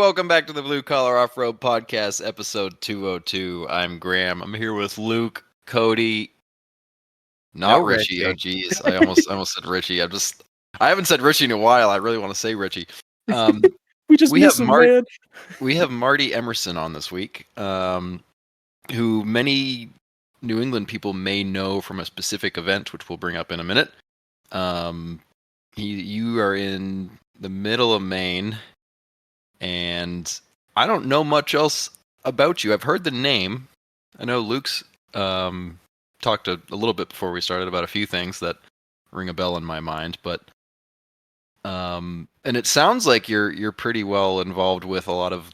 welcome back to the Blue Collar Off-Road Podcast, episode 202. I'm Graham. I'm here with Luke, Cody, not Richie. Oh, geez. I almost said Richie. I haven't said Richie in a while. I really want to say Richie. We just miss him, man. We have Marty Emerson on this week, who many New England people may know from a specific event, which we'll bring up in a minute. You are in the middle of Maine, and I don't know much else about you. I've heard the name. I know Luke's talked a little bit before we started about a few things that ring a bell in my mind, but and it sounds like you're pretty well involved with a lot of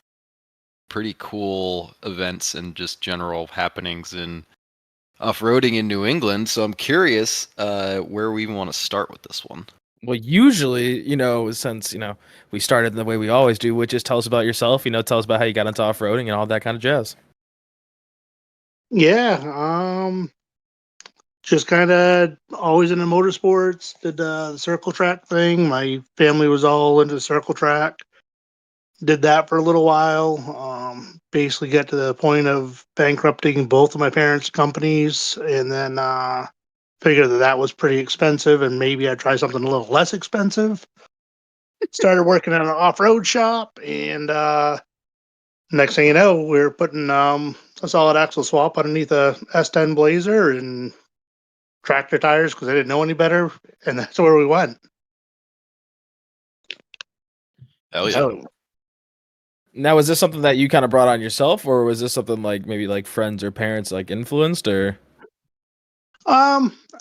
pretty cool events and just general happenings in off-roading in New England. So I'm curious where we want to start with this one. Well, usually, since, we started the way we always do, which is tell us about yourself, tell us about how you got into off-roading and all that kind of jazz. Yeah, just kind of always into motorsports, did the circle track thing. My family was all into circle track. Did that for a little while. Basically got to the point of bankrupting both of my parents' companies, and then figured that was pretty expensive, and maybe I'd try something a little less expensive. Started working at an off-road shop, and next thing you know, we were putting a solid axle swap underneath a S10 Blazer and tractor tires because I didn't know any better, and that's where we went. Hell yeah. So, now, is this something that you kind of brought on yourself, or was this something like maybe like friends or parents like influenced, or?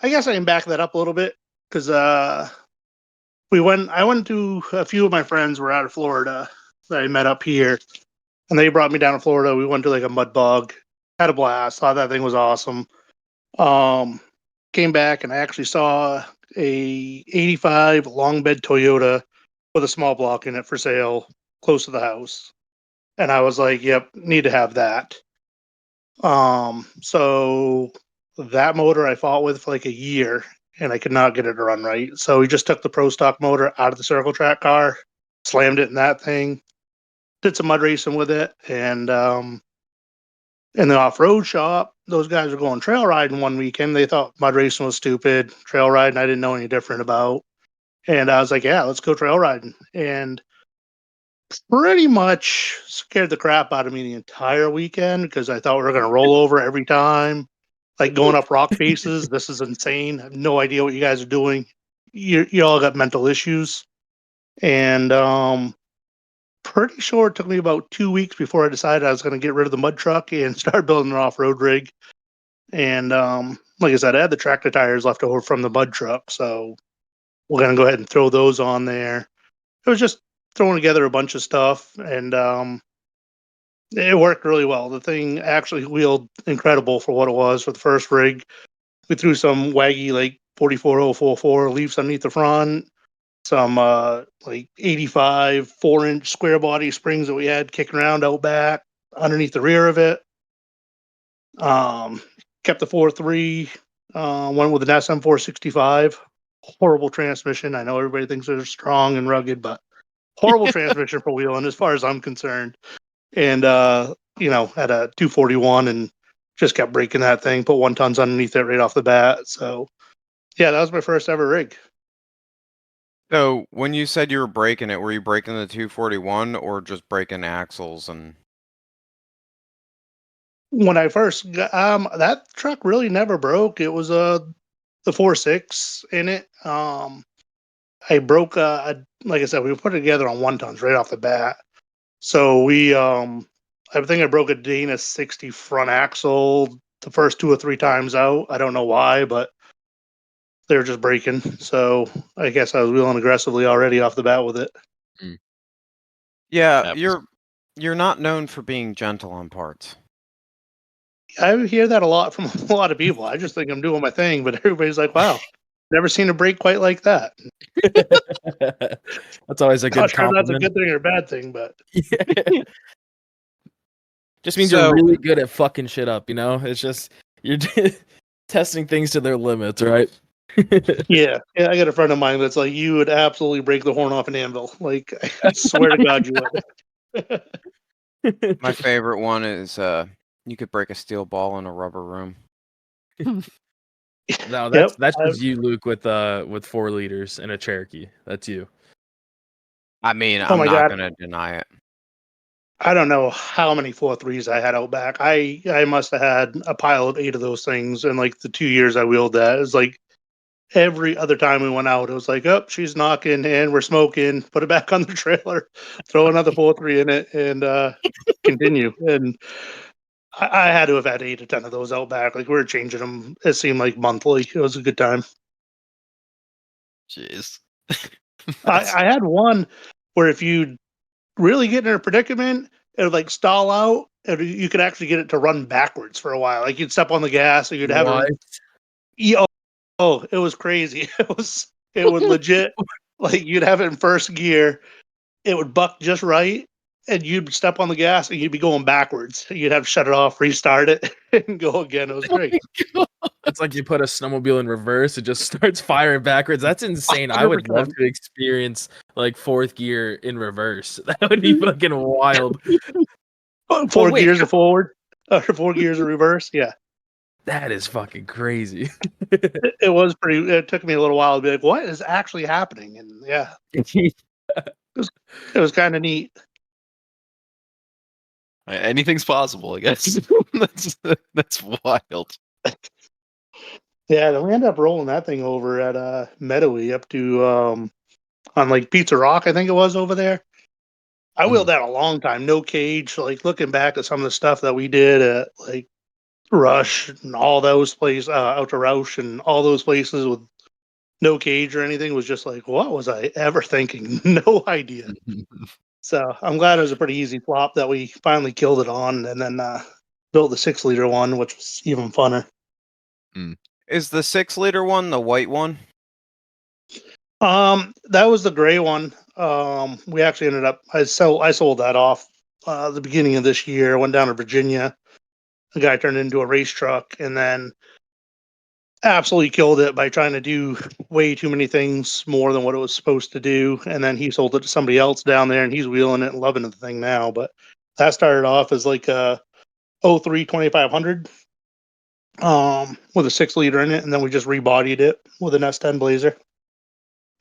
I guess I can back that up a little bit because I went to a few of my friends were out of Florida that I met up here, and they brought me down to Florida. We went to like a mud bog, had a blast, thought that thing was awesome. Came back and I actually saw a 85 long bed Toyota with a small block in it for sale close to the house. And I was like, yep, need to have that. So that motor I fought with for like a year, and I could not get it to run right. So we just took the Pro Stock motor out of the circle track car, slammed it in that thing, did some mud racing with it, and in the off-road shop, those guys were going trail riding one weekend. They thought mud racing was stupid. Trail riding, I didn't know any different about. And I was like, yeah, let's go trail riding. And pretty much scared the crap out of me the entire weekend because I thought we were going to roll over every time. Like going up rock faces. This is insane. I have no idea what you guys are doing. You all got mental issues. And pretty sure it took me about 2 weeks before I decided I was going to get rid of the mud truck and start building an off-road rig. And like I said, I had the tractor tires left over from the mud truck, so we're going to go ahead and throw those on there. It was just throwing together a bunch of stuff, and it worked really well. The thing actually wheeled incredible for what it was for the first rig. We threw some waggy, like 44044 leaves underneath the front, some like 85 4-inch square body springs that we had kicking around out back underneath the rear of it. Kept the 4.3, went with an SM465. Horrible transmission. I know everybody thinks they're strong and rugged, but horrible transmission for wheeling as far as I'm concerned. And had a 241 and just kept breaking that thing, put 1 tons underneath it right off the bat. So yeah, that was my first ever rig. So when you said you were breaking it, were you breaking the 241 or just breaking axles? And When I first got, that truck really never broke. It was the 4.6 in it. I broke like I said, we put it together on 1 tons right off the bat. So we I think I broke a Dana 60 front axle the first 2 or 3 times out. I don't know why, but they were just breaking. So I guess I was wheeling aggressively already off the bat with it. yeah, you're not known for being gentle on parts. I hear that a lot from a lot of people. I just think I'm doing my thing, but everybody's like, wow, never seen a break quite like that. That's always a good Not sure compliment. that's a good thing or a bad thing, but Yeah. Just means you're really good at fucking shit up, It's just you're testing things to their limits, right? yeah, I got a friend of mine that's like, you would absolutely break the horn off an anvil. Like, I swear to God, you would. My favorite one is you could break a steel ball in a rubber room. No, Yep. that's just you, Luke, with 4 liters and a Cherokee. That's you. I mean, Oh I'm my not God. gonna deny it. I don't know how many 4.3s I had out back. I must have had a pile of 8 of those things in like the 2 years I wheeled that. It was like every other time we went out, it was like, oh, she's knocking and we're smoking. Put it back on the trailer, throw another 4.3 in it, and continue. And I had to have had 8 or 10 of those out back. Like we were changing them. It seemed like monthly. It was a good time. Jeez. I had one where if you really get in a predicament, it would like stall out, and you could actually get it to run backwards for a while. Like you'd step on the gas, and you'd have What? it. Oh, it was crazy. It would legit like you'd have it in first gear. It would buck just right, and you'd step on the gas, and you'd be going backwards. You'd have to shut it off, restart it, and go again. It was great. It's like you put a snowmobile in reverse, it just starts firing backwards. That's insane. I would love 100%. to experience like 4th gear in reverse. That would be fucking wild. Four wait, gears of forward, or 4 gears of reverse. Yeah. That is fucking crazy. It was pretty. It took me a little while to be like, "What is actually happening?" And yeah, it was kind of neat. Anything's possible, I guess. That's wild. Yeah, then we ended up rolling that thing over at Meadowy up to on like Pizza Rock, I think it was over there. I wheeled that a long time, no cage. Like looking back at some of the stuff that we did at like Rush and all those places, out to Roush and all those places with no cage or anything was just like, what was I ever thinking? No idea. So I'm glad it was a pretty easy flop that we finally killed it on, and then built the 6 liter one, which was even funner. Is the 6 liter one the white one? That was the gray one. We actually ended up I sold that off the beginning of this year. Went down to Virginia. The guy turned it into a race truck, and then absolutely killed it by trying to do way too many things more than what it was supposed to do. And then he sold it to somebody else down there, and he's wheeling it and loving the thing now. But that started off as like a 03 2500 with a 6 liter in it, and then we just rebodied it with an S10 Blazer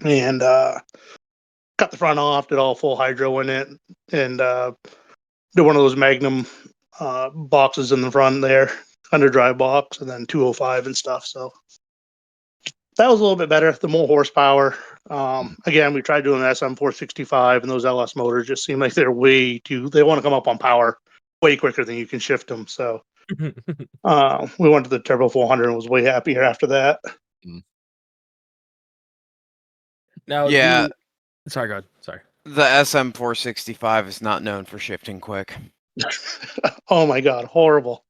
and cut the front off, did all full hydro in it, and did one of those Magnum boxes in the front there, underdrive box, and then 205 and stuff. So that was a little bit better, the more horsepower. Again, we tried doing an SM465, and those LS motors just seem like they're way too, they want to come up on power way quicker than you can shift them. So we went to the Turbo 400 and was way happier after that. Now, Yeah. Sorry, go ahead. Sorry. The SM465 is not known for shifting quick. Oh my God, horrible.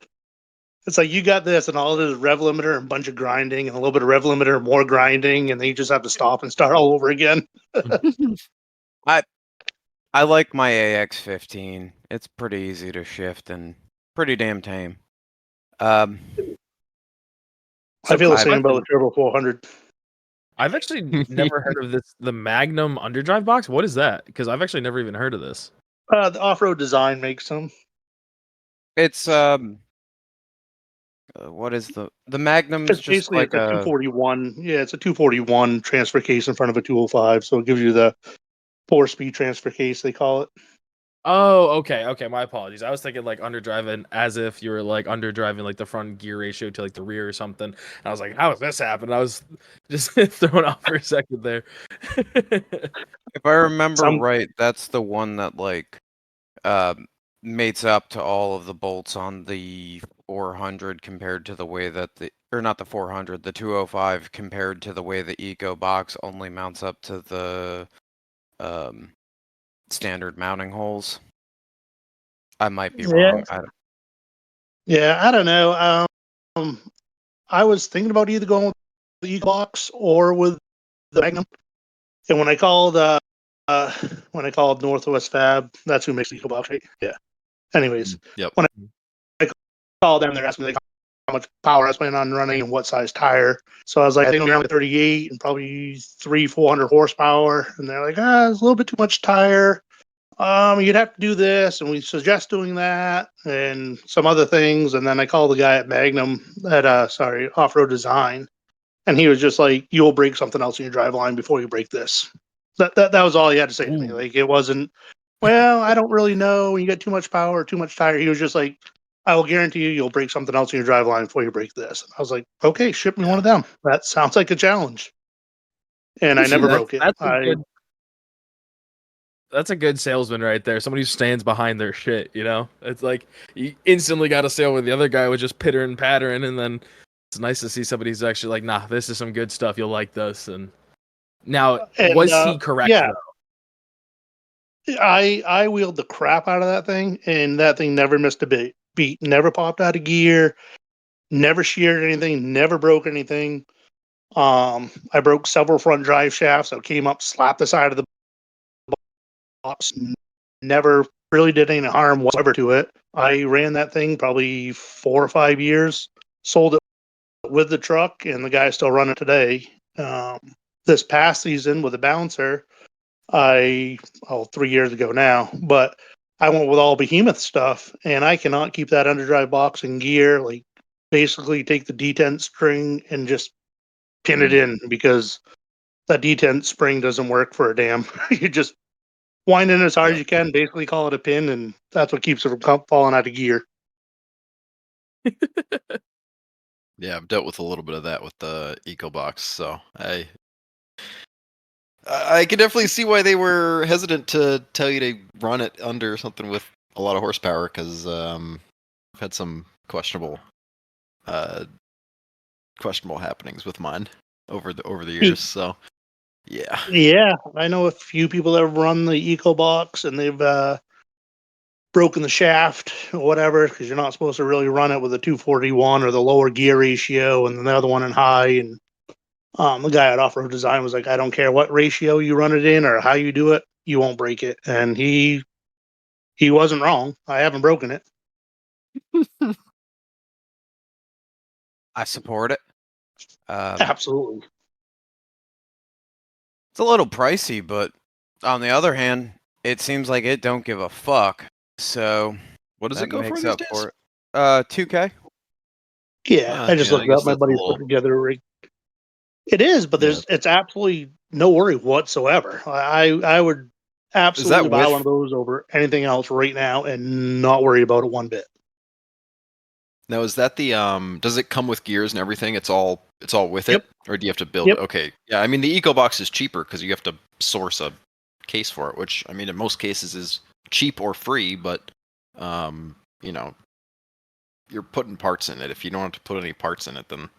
It's like you got this and all it is rev limiter and a bunch of grinding and a little bit of rev limiter and more grinding, and then you just have to stop and start all over again. I like my AX15. It's pretty easy to shift and pretty damn tame. I feel the same about the Turbo 400. I've actually never heard of this, the Magnum underdrive box. What is that? Because I've actually never even heard of this. The off-road design makes them. It's what is the Magnum's It's just basically like it's a 241. Yeah, it's a 241 transfer case in front of a 205, so it gives you the 4-speed transfer case, they call it. Oh, okay. My apologies. I was thinking like underdriving as if you were like underdriving like the front gear ratio to like the rear or something. And I was like, how does this happen? I was just thrown off for a second there. If I remember right, that's the one that like mates up to all of the bolts on the 400 compared to the way that not the 400, the 205 compared to the way the Eco box only mounts up to the standard mounting holes. I might be wrong. I don't know. I was thinking about either going with the Eco box or with the Magnum. And when I called Northwest Fab, that's who makes the Eco box, right? Yeah. Anyways, Yep. When I called them, they're asking me like how much power I was planning on running and what size tire. So I was like, I think I'm around 38 and probably 400 horsepower. And they're like, it's a little bit too much tire. you'd have to do this, and we suggest doing that, and some other things. And then I called the guy at Magnum Off Road Design, and he was just like, "You'll break something else in your drive line before you break this." That was all he had to say to me. Ooh. Like, it wasn't, well, I don't really know. When you get too much power, too much tire. He was just like, "I will guarantee you'll break something else in your drive line before you break this." And I was like, "Okay, ship me one of them. That sounds like a challenge." And I never broke it. That's a good salesman right there. Somebody who stands behind their shit, you know? It's like you instantly got a sale where the other guy was just pitter and pattering, and then it's nice to see somebody who's actually like, nah, this is some good stuff. You'll like this. And now, And, was he correct? yeah. Though? I wheeled the crap out of that thing, and that thing never missed a beat. Never popped out of gear. Never sheared anything. Never broke anything. I broke several front drive shafts that came up, slapped the side of the box. Never really did any harm whatsoever to it. I ran that thing probably 4 or 5 years. Sold it with the truck, and the guy's still running today. This past season with the bouncer, 3 years ago now, but I went with all behemoth stuff, and I cannot keep that underdrive box in gear. Like, basically take the detent string and just pin it in, because that detent spring doesn't work for a damn. You just wind in as hard as you can, basically call it a pin, and that's what keeps it from falling out of gear. Yeah, I've dealt with a little bit of that with the EcoBox, so I can definitely see why they were hesitant to tell you to run it under something with a lot of horsepower, because I've had some questionable happenings with mine over the years. So yeah, I know a few people that have run the EcoBox, and they've broken the shaft or whatever, because you're not supposed to really run it with a 241 or the lower gear ratio, and then the other one in high. And the guy at Off Road Design was like, "I don't care what ratio you run it in or how you do it, you won't break it." And he wasn't wrong. I haven't broken it. I support it. Absolutely. It's a little pricey, but on the other hand, it seems like it don't give a fuck. So what does it go for these days? For it. $2K. Yeah, I just looked it up. My buddy put together a rig. It is, but it's absolutely no worry whatsoever. I would absolutely buy one of those over anything else right now and not worry about it one bit. Now, is that the does it come with gears and everything? It's all with it, or do you have to build it? Okay, yeah. I mean, the EcoBox is cheaper because you have to source a case for it, which I mean, in most cases is cheap or free. But you know, you're putting parts in it. If you don't have to put any parts in it, then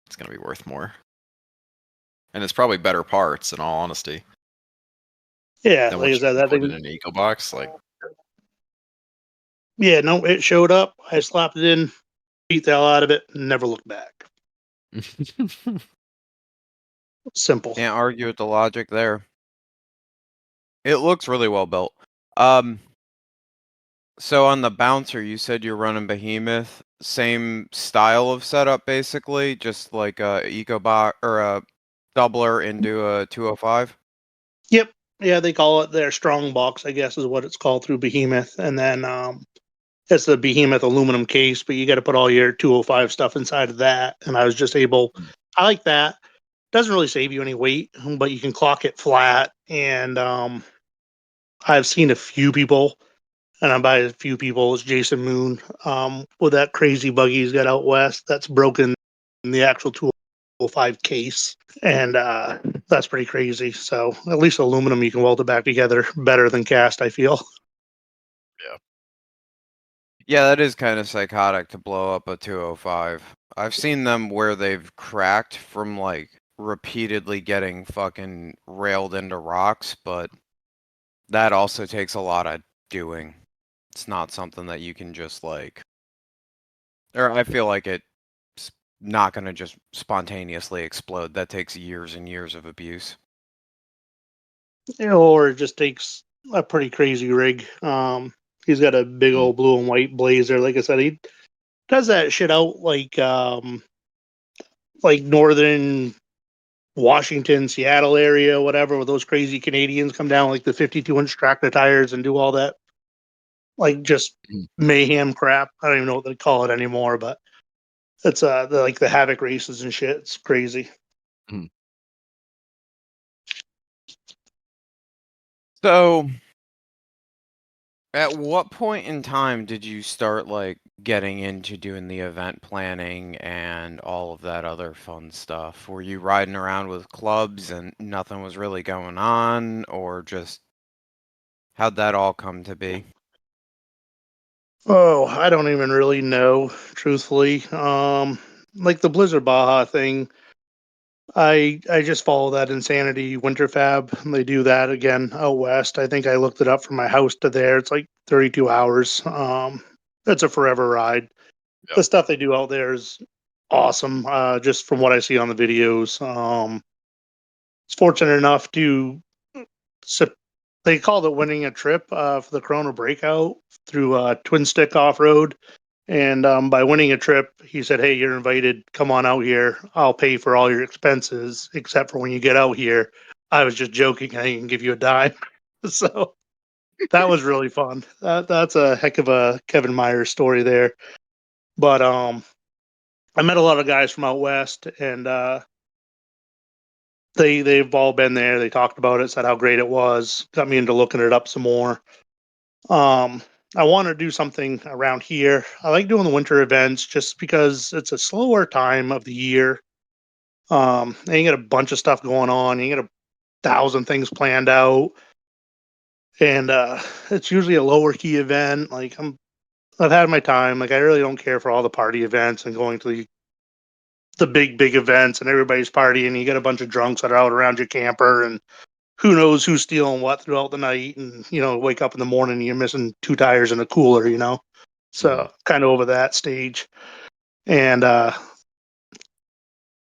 it's going to be worth more. And it's probably better parts, in all honesty. Yeah, like I said, that thing in an EcoBox, like. Yeah, no, it showed up. I slapped it in, beat the hell out of it, and never looked back. Simple. Can't argue with the logic there. It looks really well built. So on the bouncer, you said you're running Behemoth, same style of setup, basically, just like a EcoBox or a doubler into a 205. Yep. Yeah, they call it their strong box, I guess, is what it's called through Behemoth, and then it's the Behemoth aluminum case, but you got to put all your 205 stuff inside of that. And I was just able. I like that. Doesn't really save you any weight, but you can clock it flat. And I've seen a few people, and by a few people, it's Jason Moon with that crazy buggy he's got out west that's broken in the actual 205 case. And that's pretty crazy. So at least aluminum, you can weld it back together better than cast, I feel. Yeah. Yeah, that is kind of psychotic to blow up a 205. I've seen them where they've cracked from like repeatedly getting fucking railed into rocks, but that also takes a lot of doing. It's not something that you can just like, or I feel like it's not going to just spontaneously explode. That takes years and years of abuse. Or it just takes a pretty crazy rig. He's got a big old blue and white blazer. Like I said, he does that shit out like northern Washington, Seattle area, whatever, where those crazy Canadians come down like the 52-inch tractor tires and do all that, like just Mm. mayhem crap. I don't even know what they call it anymore, but it's like the Havoc races and shit. It's crazy. Mm. So, at what point in time did you start like getting into doing the event planning and all of that other fun stuff? Were you riding around with clubs and nothing was really going on, or just how'd that all come to be? Oh, I don't even really know, truthfully. Like the Blizzard Baja thing, I just follow that Insanity Winter Fab. They do that again out west. I think I looked it up from my house to there. It's like 32 hours. It's a forever ride. Yep. The stuff they do out there is awesome. Just from what I see on the videos. It's fortunate enough to they called it winning a trip for the Corona Breakout through Twin Stick Off Road. And by winning a trip, he said, "Hey, you're invited. Come on out here. I'll pay for all your expenses, except for when you get out here." I was just joking. I can give you a dime. So that was really fun. That's a heck of a Kevin Myers story there. But I met a lot of guys from out west, and they've all been there. They talked about it, said how great it was, got me into looking it up some more. Um, I want to do something around here. I like doing the winter events just because it's a slower time of the year. And you get a bunch of stuff going on. You get 1,000 things planned out, and it's usually a lower key event. I've had my time. Like I really don't care for all the party events and going to the big events and everybody's partying. You get a bunch of drunks that are out around your camper, and who knows who's stealing what throughout the night. And wake up in the morning and you're missing 2 tires in a cooler. So kind of over that stage. And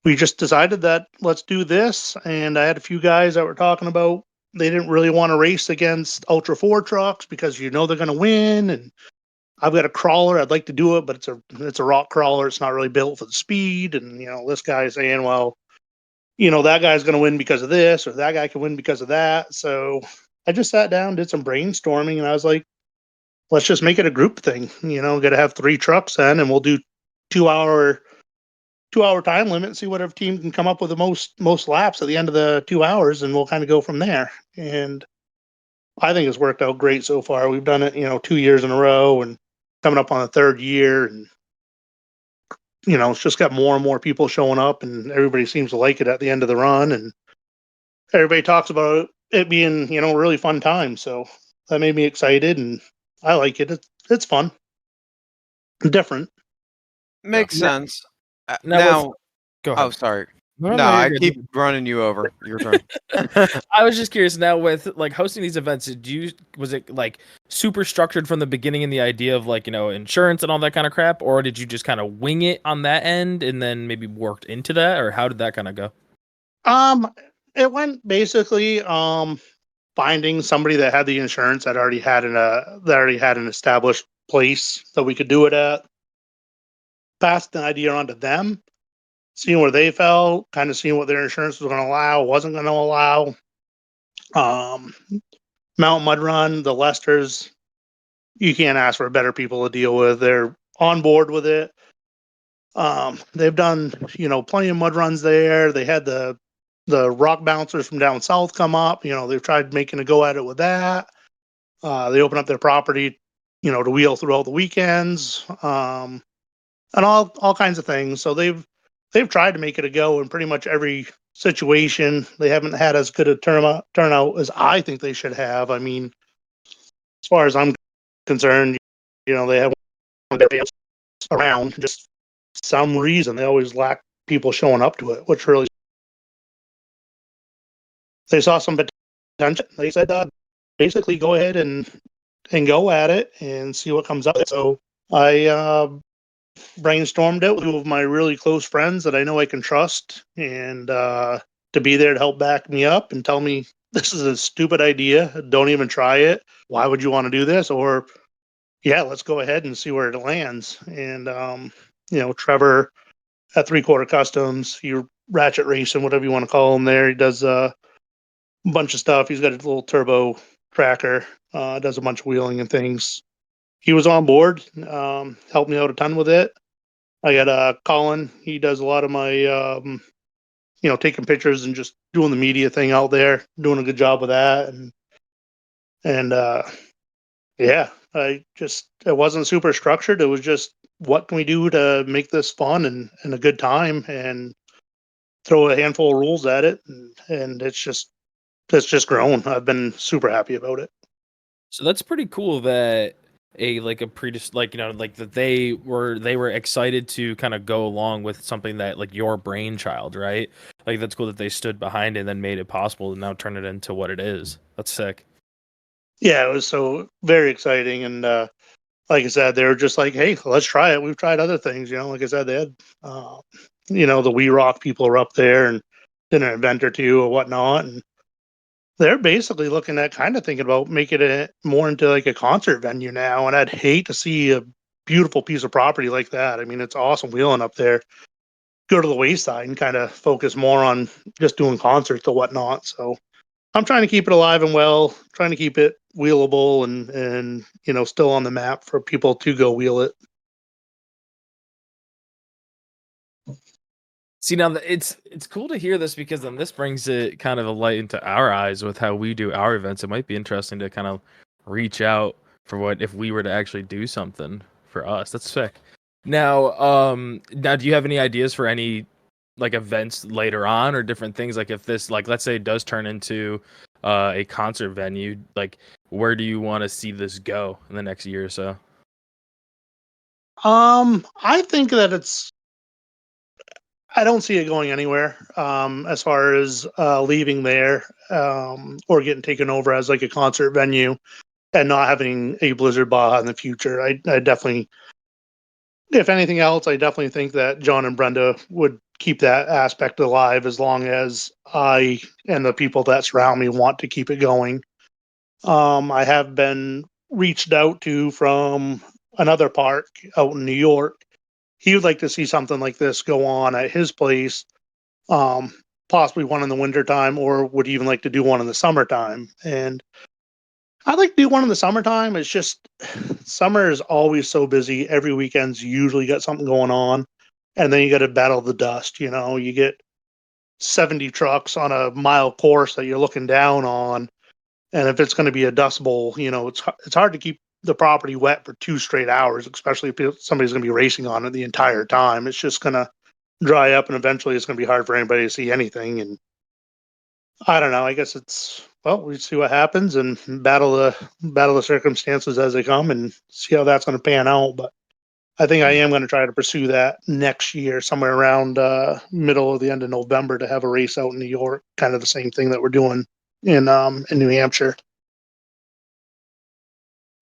we just decided that let's do this. And I had a few guys that were talking about they didn't really want to race against Ultra 4 trucks because they're going to win. And I've got a crawler. I'd like to do it, but it's a rock crawler. It's not really built for the speed. And this guy's saying, well, that guy's going to win because of this, or that guy can win because of that. So I just sat down, did some brainstorming, and I was like, let's just make it a group thing. Got to have 3 trucks then, and we'll do 2 hour time limit and see whatever team can come up with the most laps at the end of the 2 hours, and we'll kind of go from there. And I think it's worked out great so far. We've done it, 2 years in a row, and coming up on the 3rd year, and it's just got more and more people showing up, and everybody seems to like it at the end of the run, and everybody talks about it being, a really fun time. So that made me excited, and I like it. It's fun, different. Makes Yeah. sense. Now, go ahead. Oh, sorry. No, No, I you're good. keep running you over. Your turn. I was just curious now with like hosting these events, was it like super structured from the beginning in the idea of like, insurance and all that kind of crap, or did you just kind of wing it on that end and then maybe worked into that, or how did that kind of go? It went basically finding somebody that had the insurance that already had an established place that we could do it at. Passed the idea on to them, seeing where they fell, kind of seeing what their insurance was going to allow, wasn't going to allow. Mountain Mud Run, the Lesters, you can't ask for better people to deal with. They're on board with it. They've done, plenty of mud runs there. They had the rock bouncers from down south come up. They've tried making a go at it with that. They open up their property, to wheel throughout the weekends, and all kinds of things. So they've tried to make it a go in pretty much every situation. They haven't had as good a turnout as I think they should have. I mean, as far as I'm concerned, they have around. Just some reason they always lack people showing up to it, which really they saw some potential. They said, basically, go ahead and go at it and see what comes up. So I brainstormed it with 2 of my really close friends that I know I can trust, and to be there to help back me up and tell me this is a stupid idea. Don't even try it. Why would you want to do this? Or yeah, let's go ahead and see where it lands. And Trevor at 3/4 Customs, he ratchet racing, whatever you want to call him there. He does a bunch of stuff. He's got a little turbo tracker, does a bunch of wheeling and things. He was on board, helped me out a ton with it. I got Colin. He does a lot of my, taking pictures and just doing the media thing out there, doing a good job with that. And yeah, it wasn't super structured. It was just, what can we do to make this fun and a good time, and throw a handful of rules at it. And it's just grown. I've been super happy about it. So that's pretty cool that that they were excited to kind of go along with something that like your brainchild, right? Like that's cool that they stood behind it and then made it possible to now turn it into what it is. That's sick. Yeah, it was so very exciting. And like I said, they were just like, hey, let's try it. We've tried other things, like I said, they had the We Rock people are up there and did an event or two or whatnot, and they're basically looking at kind of thinking about making it more into like a concert venue now. And I'd hate to see a beautiful piece of property like that. I mean, it's awesome wheeling up there. Go to the wayside and kind of focus more on just doing concerts or whatnot. So I'm trying to keep it alive and well, trying to keep it wheelable and still on the map for people to go wheel it. See, now it's cool to hear this, because then this brings it kind of a light into our eyes with how we do our events. It might be interesting to kind of reach out for what if we were to actually do something for us. That's sick. Now, do you have any ideas for any like events later on or different things? Like if this, like, let's say it does turn into a concert venue, like where do you want to see this go in the next year or so? I think that I don't see it going anywhere as far as leaving there or getting taken over as like a concert venue and not having a Blizzard Baja in the future. I definitely, if anything else, I definitely think that John and Brenda would keep that aspect alive as long as I and the people that surround me want to keep it going. I have been reached out to from another park out in New York. He would like to see something like this go on at his place, possibly one in the wintertime, or would even like to do one in the summertime. And I'd like to do one in the summertime. It's just summer is always so busy. Every weekend's usually got something going on. And then you got to battle the dust. You get 70 trucks on a mile course that you're looking down on. And if it's going to be a dust bowl, it's hard to keep the property wet for 2 straight hours, especially if somebody's going to be racing on it the entire time. It's just going to dry up, and eventually it's going to be hard for anybody to see anything. And I don't know. I guess we see what happens and battle the circumstances as they come and see how that's going to pan out. But I think I am going to try to pursue that next year, somewhere around middle or the end of November, to have a race out in New York, kind of the same thing that we're doing in New Hampshire.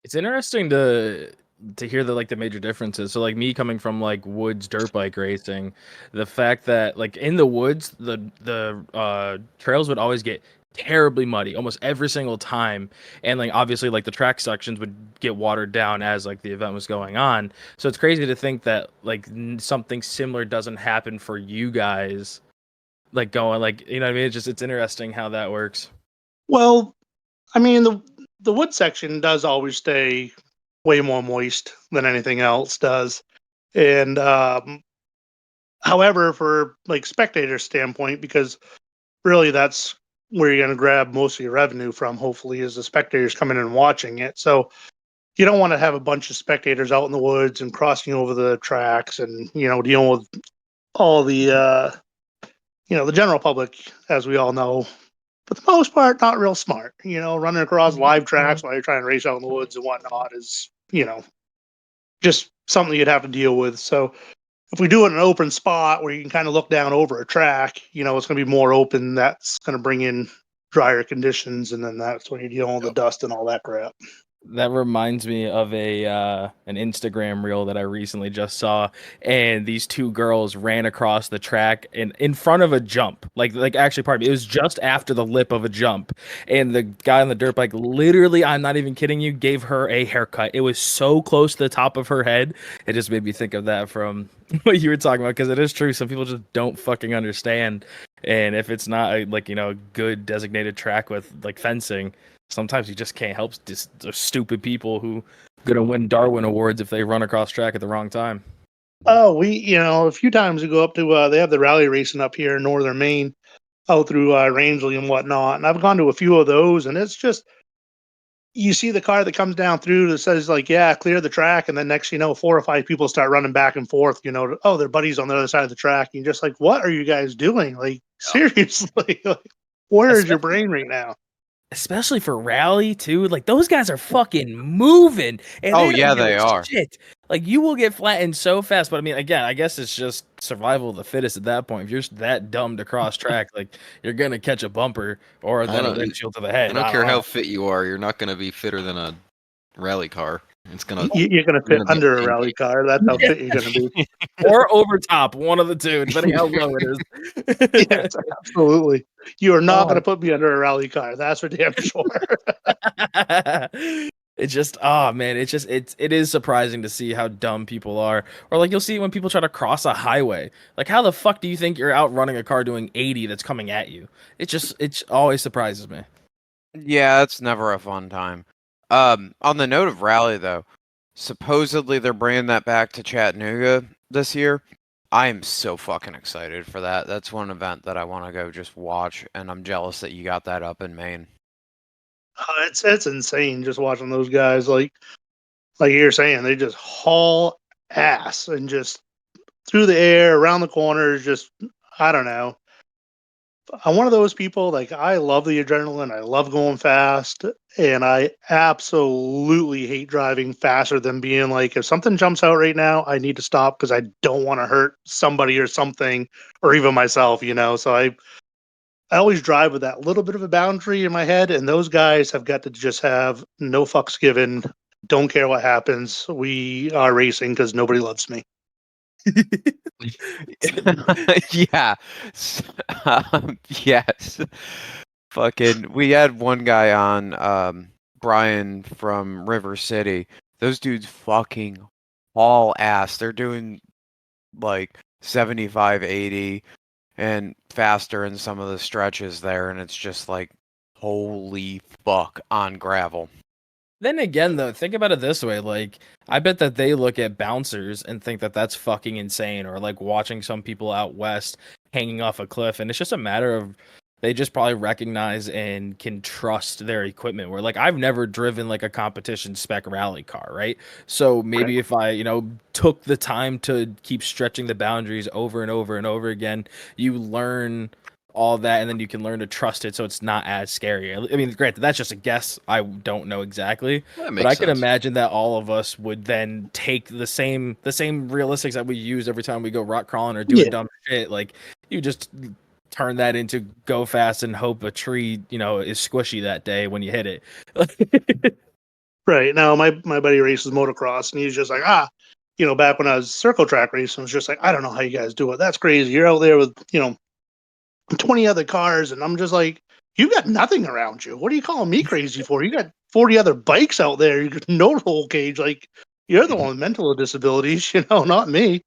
It's interesting to hear the major differences. So like me coming from like woods dirt bike racing, the fact that like in the woods the trails would always get terribly muddy almost every single time, and like obviously like the track sections would get watered down as like the event was going on. So it's crazy to think that like something similar doesn't happen for you guys, like going like, you know what I mean? It's interesting how that works. Well, I mean, the wood section does always stay way more moist than anything else does. And however, for like spectator standpoint, because really that's where you're going to grab most of your revenue from, hopefully, is the spectators coming in and watching it. So you don't want to have a bunch of spectators out in the woods and crossing over the tracks and, dealing with all the, the general public, as we all know, for the most part, not real smart. Running across live tracks while you're trying to race out in the woods and whatnot is, just something you'd have to deal with. So if we do it in an open spot where you can kind of look down over a track, it's going to be more open. That's going to bring in drier conditions, and then that's when you're dealing with the dust and all that crap. That reminds me of an Instagram reel that I recently just saw, and these two girls ran across the track in front of a jump. Like actually, pardon me, it was just after the lip of a jump, and the guy on the dirt bike, literally, I'm not even kidding you, gave her a haircut. It was so close to the top of her head. It just made me think of that from what you were talking about, because it is true. Some people just don't fucking understand, and if it's not a good designated track with like fencing, sometimes you just can't help those stupid people who gonna win Darwin Awards if they run across track at the wrong time. Oh, a few times we go up to, they have the rally racing up here in northern Maine, out through Rangeley and whatnot. And I've gone to a few of those, and it's just, you see the car that comes down through that says, like, yeah, clear the track. And then next, 4 or 5 people start running back and forth, oh, their buddies on the other side of the track. And you're just like, what are you guys doing? Like, seriously, like, where is your brain right now? Especially for rally too. Like those guys are fucking moving, and Oh, they don't yeah, give they a are. shit. Like you will get flattened so fast. But I mean, again, I guess it's just survival of the fittest at that point. If you're that dumb to cross track, like you're gonna catch a bumper or then a windshield to the head. I don't care how fit you are. You're not going to be fitter than a rally car. It's gonna. You're going to fit under a rally car. That's how fit you're going to be. Or over top, one of the two, depending how low it is. Yes, absolutely. You are not going to put me under a rally car. That's for damn sure. It's just, oh man, it is surprising to see how dumb people are. Or like you'll see when people try to cross a highway. Like how the fuck do you think you're out running a car doing 80 that's coming at you? It always surprises me. Yeah, it's never a fun time. On the note of rally though, supposedly they're bringing that back to Chattanooga this year. I am so fucking excited for that. That's one event that I want to go just watch, and I'm jealous that you got that up in Maine. It's insane just watching those guys. Like you're saying, they just haul ass and just through the air, around the corners. Just, I don't know. I'm one of those people, like, I love the adrenaline. I love going fast. And I absolutely hate driving faster than being like, if something jumps out right now, I need to stop because I don't want to hurt somebody or something, or even myself. So I always drive with that little bit of a boundary in my head. And those guys have got to just have no fucks given. Don't care what happens. We are racing because nobody loves me. Yeah. Yes. Fucking, we had one guy on, Brian from River City. Those dudes fucking haul ass. They're doing like 75, 80 and faster in some of the stretches there, and it's just like, holy fuck, on gravel. Then again, though, think about it this way. Like, I bet that they look at bouncers and think that that's fucking insane, or like watching some people out west hanging off a cliff. And it's just a matter of they just probably recognize and can trust their equipment. Where like I've never driven like a competition spec rally car, right? So maybe if I, took the time to keep stretching the boundaries over and over and over again, you learn all that, and then you can learn to trust it so it's not as scary. I mean, granted, that's just a guess. I don't know exactly, but I can imagine that all of us would then take the same realistics that we use every time we go rock crawling or doing dumb shit. Like you just turn that into go fast and hope a tree, is squishy that day when you hit it. Right. Now, my buddy races motocross, and he's just like, back when I was circle track racing, I was just like, I don't know how you guys do it. That's crazy. You're out there with, 20 other cars, and I'm just like, you got nothing around you. What are you calling me crazy for? You got 40 other bikes out there. You got no roll cage. Like, you're the one with mental disabilities, not me.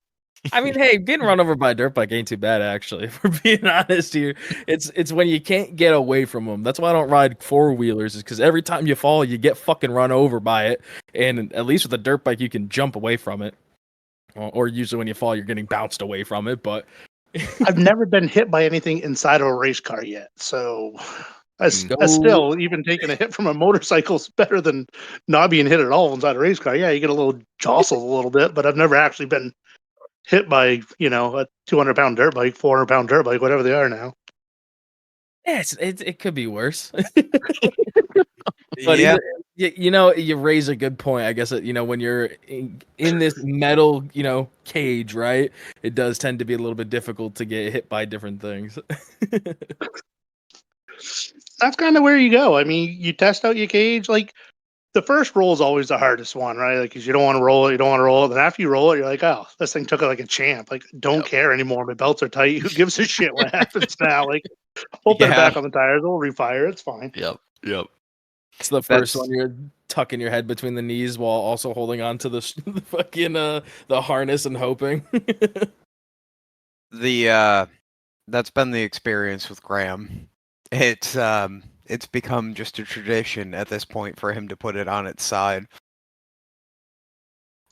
I mean, hey, getting run over by a dirt bike ain't too bad, actually. If we're being honest here, it's when you can't get away from them. That's why I don't ride four wheelers, is because every time you fall, you get fucking run over by it. And at least with a dirt bike, you can jump away from it. Or usually when you fall, you're getting bounced away from it. But I've never been hit by anything inside of a race car yet, so I still, even taking a hit from a motorcycle is better than not being hit at all inside a race car. Yeah, you get a little jostled a little bit, but I've never actually been hit by, a 200-pound dirt bike, 400-pound dirt bike, whatever they are now. Yeah, it could be worse. But yeah, you raise a good point. I guess that, when you're in this metal, cage, right? It does tend to be a little bit difficult to get hit by different things. That's kind of where you go. I mean, you test out your cage. Like, the first roll is always the hardest one, right? Like, because you don't want to roll it, you don't want to roll it. Then after you roll it, you're like, oh, this thing took it like a champ. Like, don't care anymore. My belts are tight. Who gives a shit what happens now? Like, we'll put it back on the tires. We'll refire. It's fine. Yep. It's the first one you're tucking your head between the knees while also holding on to the fucking the harness and hoping. That's been the experience with Graham. It's become just a tradition at this point for him to put it on its side.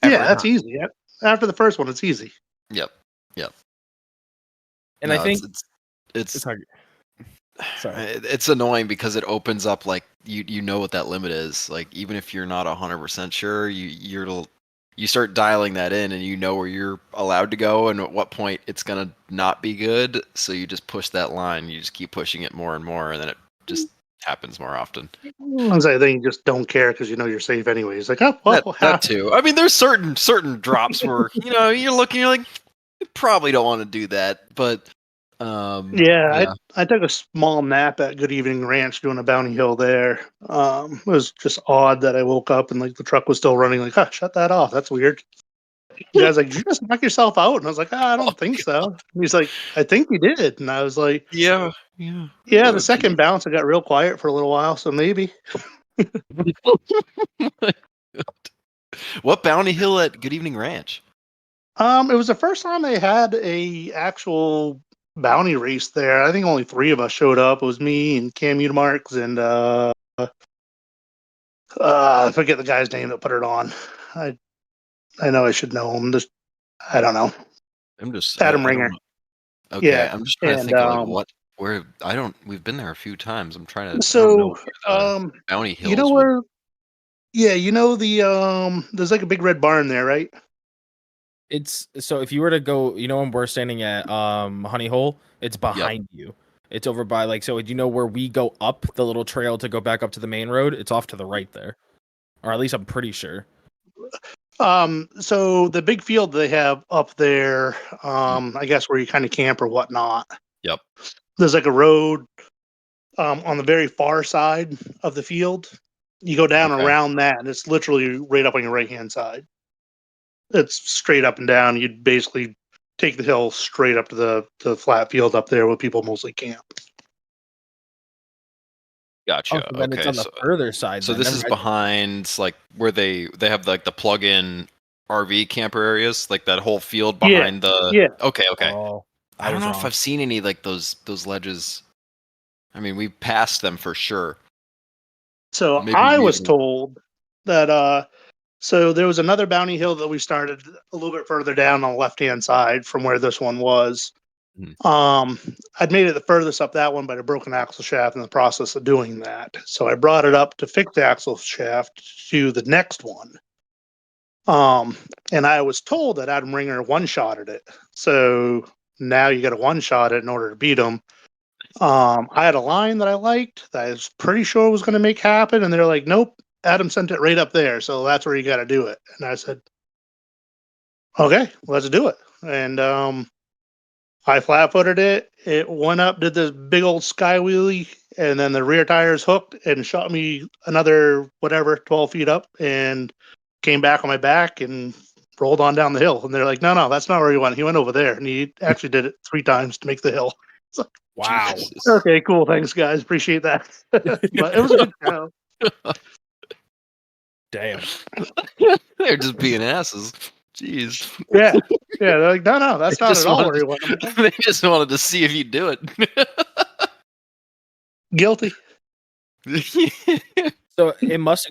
Yeah, that's easy. After the first one, it's easy. Yep. And No, I think it's hard. Sorry. it's annoying because it opens up like you know what that limit is. Like even if you're not 100% sure, you start dialing that in and you know where you're allowed to go and at what point it's gonna not be good. So you just push that line. You just keep pushing it more and more, and then it just happens more often. I think you just don't care because you know you're safe anyways. Like, oh, well, that too. I mean, there's certain drops where you're looking, you're like, you probably don't want to do that, but yeah. I took a small nap at Good Evening Ranch doing a bounty hill there. It was just odd that I woke up and like the truck was still running. Like, shut that off. That's weird. The guy's like, did you just knock yourself out? And I was like, I don't think so. And he's like, I think you did. And I was like, yeah. The second bounce, I got real quiet for a little while, so maybe. What bounty hill at Good Evening Ranch? It was the first time they had a actual bounty race there. I think only 3 of us showed up. It was me and Cam Udemarks and I forget the guy's name that put it on. I know I should know him. I don't know. I'm just Adam Ringer. Okay, yeah, I'm just trying to think of like where we've been there a few times. I'm trying to. So, bounty hills. You know where? Yeah, you know there's like a big red barn there, right? It's so if you were to go, when we're standing at Honey Hole, it's behind you. It's over by do you know where we go up the little trail to go back up to the main road? It's off to the right there, or at least I'm pretty sure. So the big field they have up there, I guess where you kind of camp or whatnot. Yep. There's like a road on the very far side of the field. You go down around that, and it's literally right up on your right-hand side. It's straight up and down. You'd basically take the hill straight up to the flat field up there where people mostly camp. Gotcha. Oh, so then it's on the further side. So this is behind like where they have like the plug-in RV camper areas, like that whole field behind the. Yeah. Okay. Oh, I don't know if I've seen any like those ledges. I mean, we passed them for sure. So I was told that so there was another bounty hill that we started a little bit further down on the left-hand side from where this one was. I'd made it the furthest up that one, but a broken axle shaft in the process of doing that. So I brought it up to fix the axle shaft to the next one. And I was told that Adam Ringer one-shotted it. So now you got to one-shot it in order to beat him. I had a line that I liked that I was pretty sure was going to make happen, and they're like, nope, Adam sent it right up there, so that's where you got to do it. And I said, okay, let's do it. And I flat-footed it. It went up, did this big old sky wheelie, and then the rear tires hooked and shot me another 12 feet up, and came back on my back and rolled on down the hill. And they're like, no, that's not where he went. He went over there, and he actually did it 3 times to make the hill. Like, wow. Jesus. Okay, cool. Thanks, guys. Appreciate that. But it was a good show. Damn. They're just being asses. Jeez. Yeah. They're like, no, that's not at all where he went. They just wanted to see if you do it. Guilty. So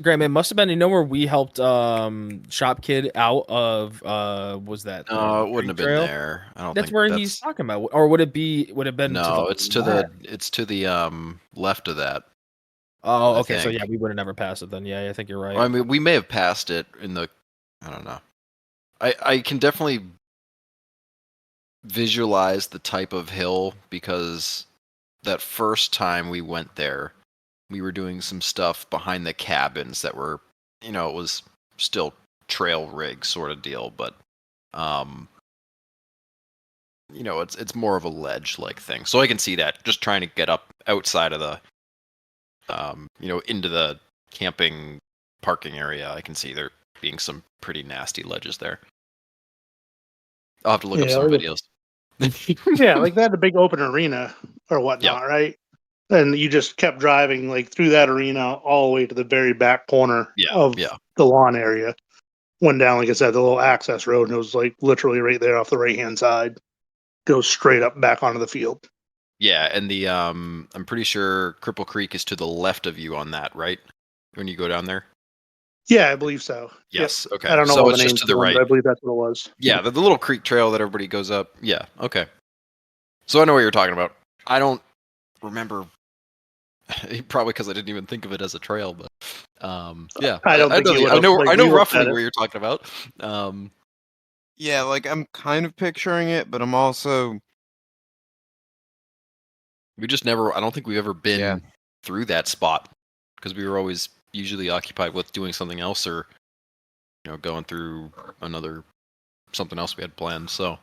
Graham, it must have been, where we helped Shop Kid out of was that? No, it wouldn't have been trail? there. I don't That's think where he's talking about. Or would it have been No, to it's to the left of that. Oh, okay. So yeah, we would have never passed it then. Yeah, I think you're right. Well, I mean, we may have passed it in the I don't know. I can definitely visualize the type of hill because that first time we went there, we were doing some stuff behind the cabins that were, it was still trail rig sort of deal, but it's more of a ledge like thing. So I can see that just trying to get up outside of the into the camping parking area, I can see there being some pretty nasty ledges there. I'll have to look up some videos. Yeah, like they had the big open arena or whatnot, right? And you just kept driving like through that arena all the way to the very back corner of the lawn area. Went down, like I said, the little access road, and it was like literally right there off the right hand side. Goes straight up back onto the field. Yeah, and the I'm pretty sure Cripple Creek is to the left of you on that, right? When you go down there. Yeah, I believe so. Yes. Yep. Okay. I don't know so all it's the just names to the right. but I believe that's what it was. Yeah, the little creek trail that everybody goes up. Yeah. Okay. So I know what you're talking about. I don't remember. Probably because I didn't even think of it as a trail, but yeah, I don't think you would have, I know we looked roughly at it. where you're talking about. Yeah, like I'm kind of picturing it, but I'm also We just never. I don't think we've ever been through that spot because we were always usually occupied with doing something else or going through something else we had planned. So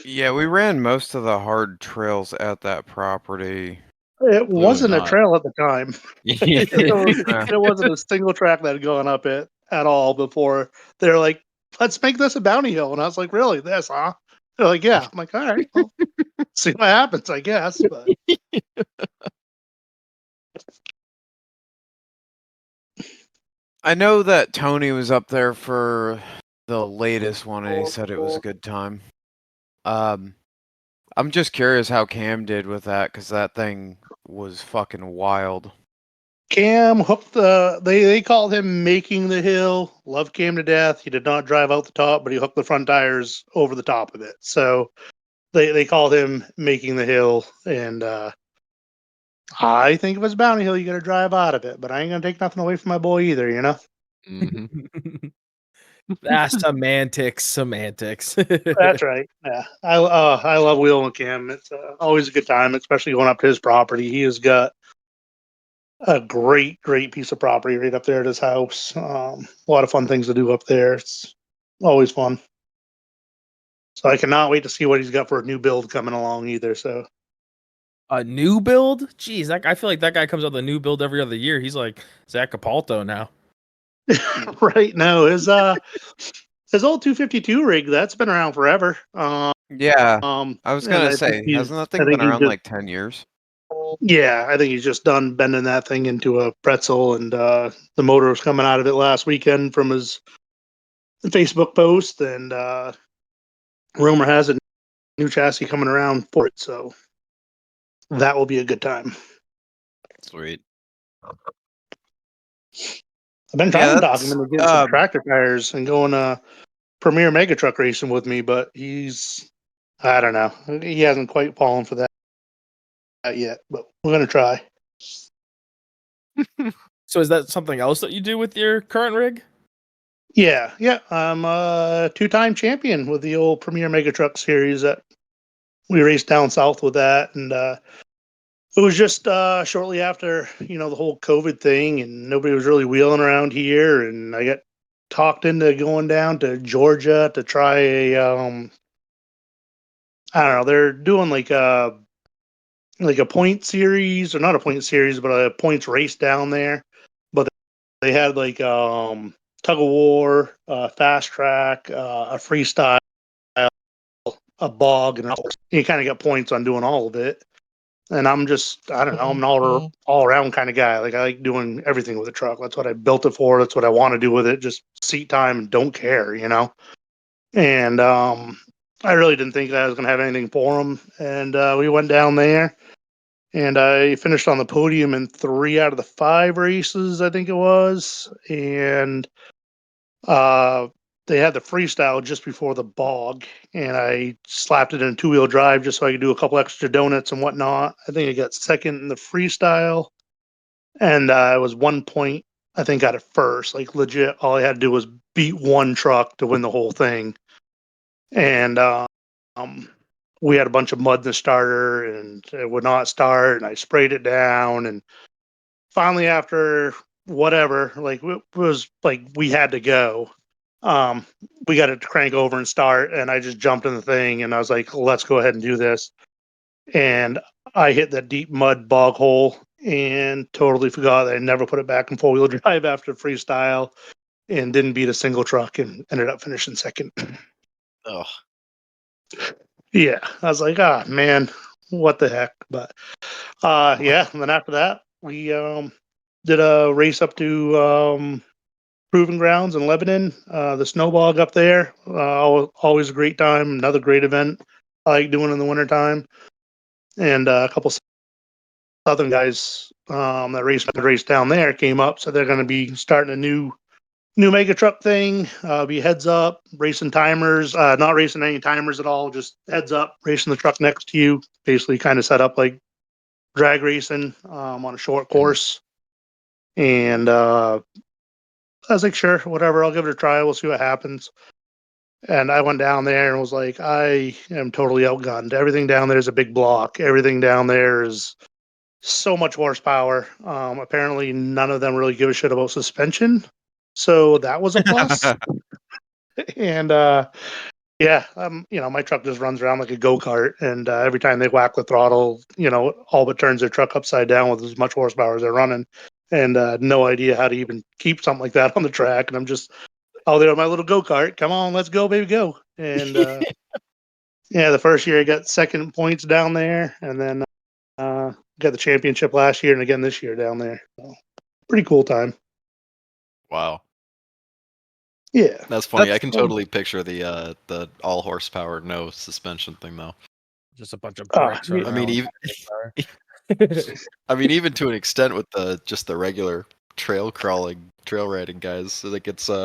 yeah, we ran most of the hard trails at that property. It Clearly wasn't a not. trail at the time. There wasn't a single track that had gone up it at all before. They're like, let's make this a bounty hill. And I was like, really? This, huh? They're like, yeah. I'm like, all right, well, see what happens, I guess. But I know that Tony was up there for the latest one and he said it was a good time. I'm just curious how Cam did with that because that thing was fucking wild. Cam hooked they called him making the hill. Loved Cam to death. He did not drive out the top, but he hooked the front tires over the top of it. So they called him making the hill. And I think if it's bounty hill, you got to drive out of it. But I ain't gonna take nothing away from my boy either, you know. Mm-hmm. Semantics. That's right. Yeah, I love wheeling with Cam. It's always a good time, especially going up to his property. He has got a great piece of property right up there at his house. A lot of fun things to do up there. It's always fun. So I cannot wait to see what he's got for a new build coming along either. So A new build? Jeez, I feel like that guy comes out with a new build every other year. He's like Zach Capalto now. right now his old 252 rig that's been around forever. Yeah, I was gonna say, hasn't that thing been around like 10 years? Yeah, I think he's just done bending that thing into a pretzel, and the motor was coming out of it last weekend from his Facebook post, and rumor has it new chassis coming around for it, so that will be a good time. Sweet. I've been trying to talk him into getting some tractor tires and going Premier Mega Truck racing with me, but I don't know, he hasn't quite fallen for that yet, but we're gonna try. So is that something else that you do with your current rig? Yeah. I'm a 2-time champion with the old Premier Mega Truck series that we raced down south with that, and it was just shortly after the whole COVID thing, and nobody was really wheeling around here, and I got talked into going down to Georgia to try a I don't know, they're doing like a point series, or not a point series, but a points race down there. But they had like tug of war, fast track, a freestyle, a bog, and you kind of got points on doing all of it. And I'm just, I don't know, I'm an all around kind of guy. Like I like doing everything with a truck. That's what I built it for. That's what I want to do with it. Just seat time and don't care, And I really didn't think that I was going to have anything for them. And we went down there, and I finished on the podium in 3 out of the 5 races, I think it was. And they had the freestyle just before the bog, and I slapped it in a 2-wheel drive just so I could do a couple extra donuts and whatnot. I think I got second in the freestyle, and I was 1 point, I think, out of first. Like legit, all I had to do was beat one truck to win the whole thing. And we had a bunch of mud in the starter, and it would not start, and I sprayed it down, and finally, after whatever, like it was like we had to go. We got it to crank over and start, and I just jumped in the thing, and I was like, let's go ahead and do this. And I hit that deep mud bog hole and totally forgot that I never put it back in 4-wheel drive after freestyle, and didn't beat a single truck and ended up finishing second. Oh, Yeah, I was like, ah, man, what the heck? But yeah, and then after that, we did a race up to Proving Grounds in Lebanon, the snowbog up there. Always a great time. Another great event I like doing in the wintertime. And a couple Southern guys that raced down there came up, so they're going to be starting a new mega truck thing. Be heads up, racing timers, not racing any timers at all, just heads up, racing the truck next to you. Basically, kind of set up like drag racing on a short course. And I was like, sure, whatever, I'll give it a try. We'll see what happens. And I went down there and was like, I am totally outgunned. Everything down there is a big block. Everything down there is so much horsepower. Apparently, none of them really give a shit about suspension. So that was a plus. And yeah, my truck just runs around like a go-kart, and every time they whack the throttle, all but turns their truck upside down with as much horsepower as they're running, and no idea how to even keep something like that on the track. And I'm just out there on my little go-kart. Come on, let's go, baby, go. And yeah, the first year I got second points down there, and then got the championship last year and again this year down there. So, pretty cool time. wow. Yeah, That's funny. That's I can fun. totally picture the all horsepower, no suspension thing though. Just a bunch of Ah, bricks. yeah. I mean, even to an extent with just the regular trail riding guys. So like it's we've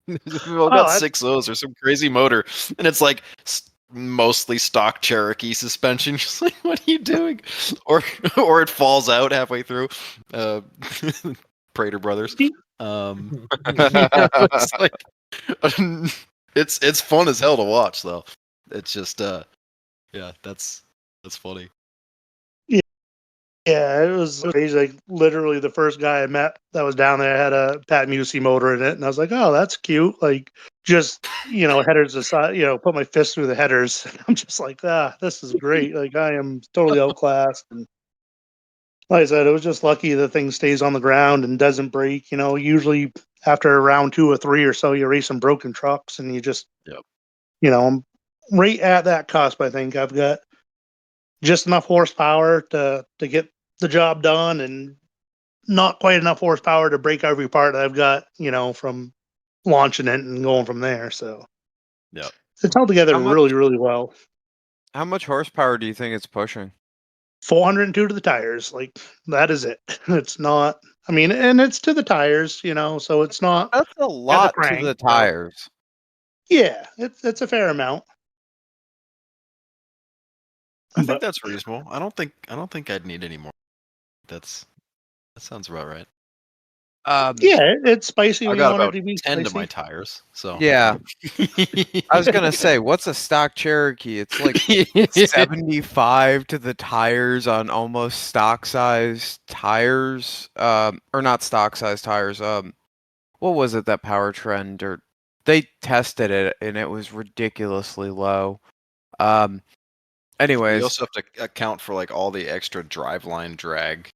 all got Oh, 6.0s or some crazy motor, and it's like mostly stock Cherokee suspension. Just like, what are you doing? Or it falls out halfway through. Prater Brothers. It's like it's fun as hell to watch though. It's just yeah, that's funny. yeah, it was crazy. Like literally, the first guy I met that was down there had a Pat Musey motor in it, and I was like, "Oh, that's cute." Like, just headers aside, put my fist through the headers. I'm just like, this is great. Like, I am totally outclassed. And like I said, it was just lucky the thing stays on the ground and doesn't break. Usually after round 2 or 3 or so, you're racing broken trucks, and you just, Yep. I'm right at that cusp. I think I've got just enough horsepower to get the job done, and not quite enough horsepower to break every part that I've got, from launching it and going from there. So Yep. it's held together How much really, really well. how much horsepower do you think it's pushing? 402 to the tires. Like, that is it. It's not, and it's to the tires, so it's not That's a at the lot to crank. the tires. Yeah, it's a fair amount. I think But that's reasonable. I don't think I'd need any more. That sounds about right. yeah, it's spicy I when you got want it about to be 10 to spicy. my tires, so Yeah, I was gonna say, what's a stock Cherokee? It's like 75 to the tires on almost stock size tires. Or not stock size tires. What was it that Power Trend or they tested it and it was ridiculously low. You Anyways, also have to account for like all the extra driveline drag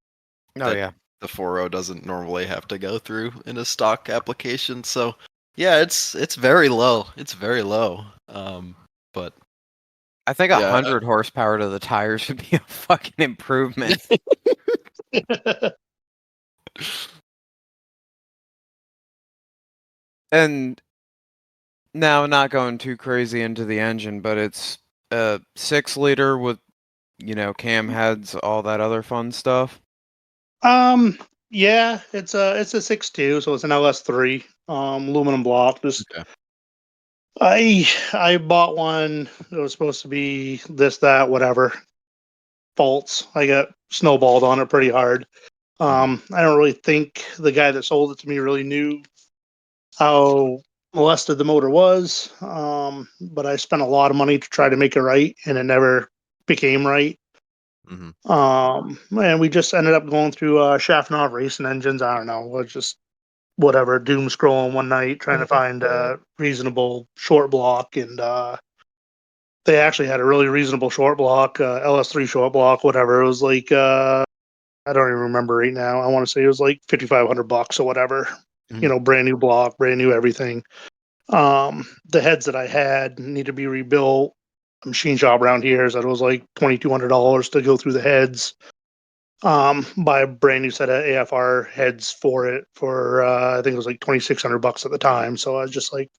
oh that yeah, the 4.0 doesn't normally have to go through in a stock application. So yeah, it's very low. It's very low. But I think yeah, 100 horsepower to the tires would be a fucking improvement. And now, not going too crazy into the engine, but it's a 6-liter with, cam heads, all that other fun stuff. Yeah, it's a 6.2, so it's an LS3, aluminum block. Just okay. I bought one that was supposed to be this, that, whatever. Faults. I got snowballed on it pretty hard. I don't really think the guy that sold it to me really knew how molested the motor was. But I spent a lot of money to try to make it right, and it never became right. Mm-hmm. And we just ended up going through Schaffenhof racing engines. I don't know, was just whatever, doom scrolling one night trying to find a reasonable short block, and they actually had a really reasonable short block, LS3 short block, whatever. It was like I don't even remember right now. I want to say it was like $5,500 or whatever. Mhm. Brand new block, brand new everything. The heads that I had need to be rebuilt. A machine shop around here said it was like $2,200 to go through the heads. Buy a brand new set of AFR heads for it for I think it was like $2,600 at the time. So I was just like,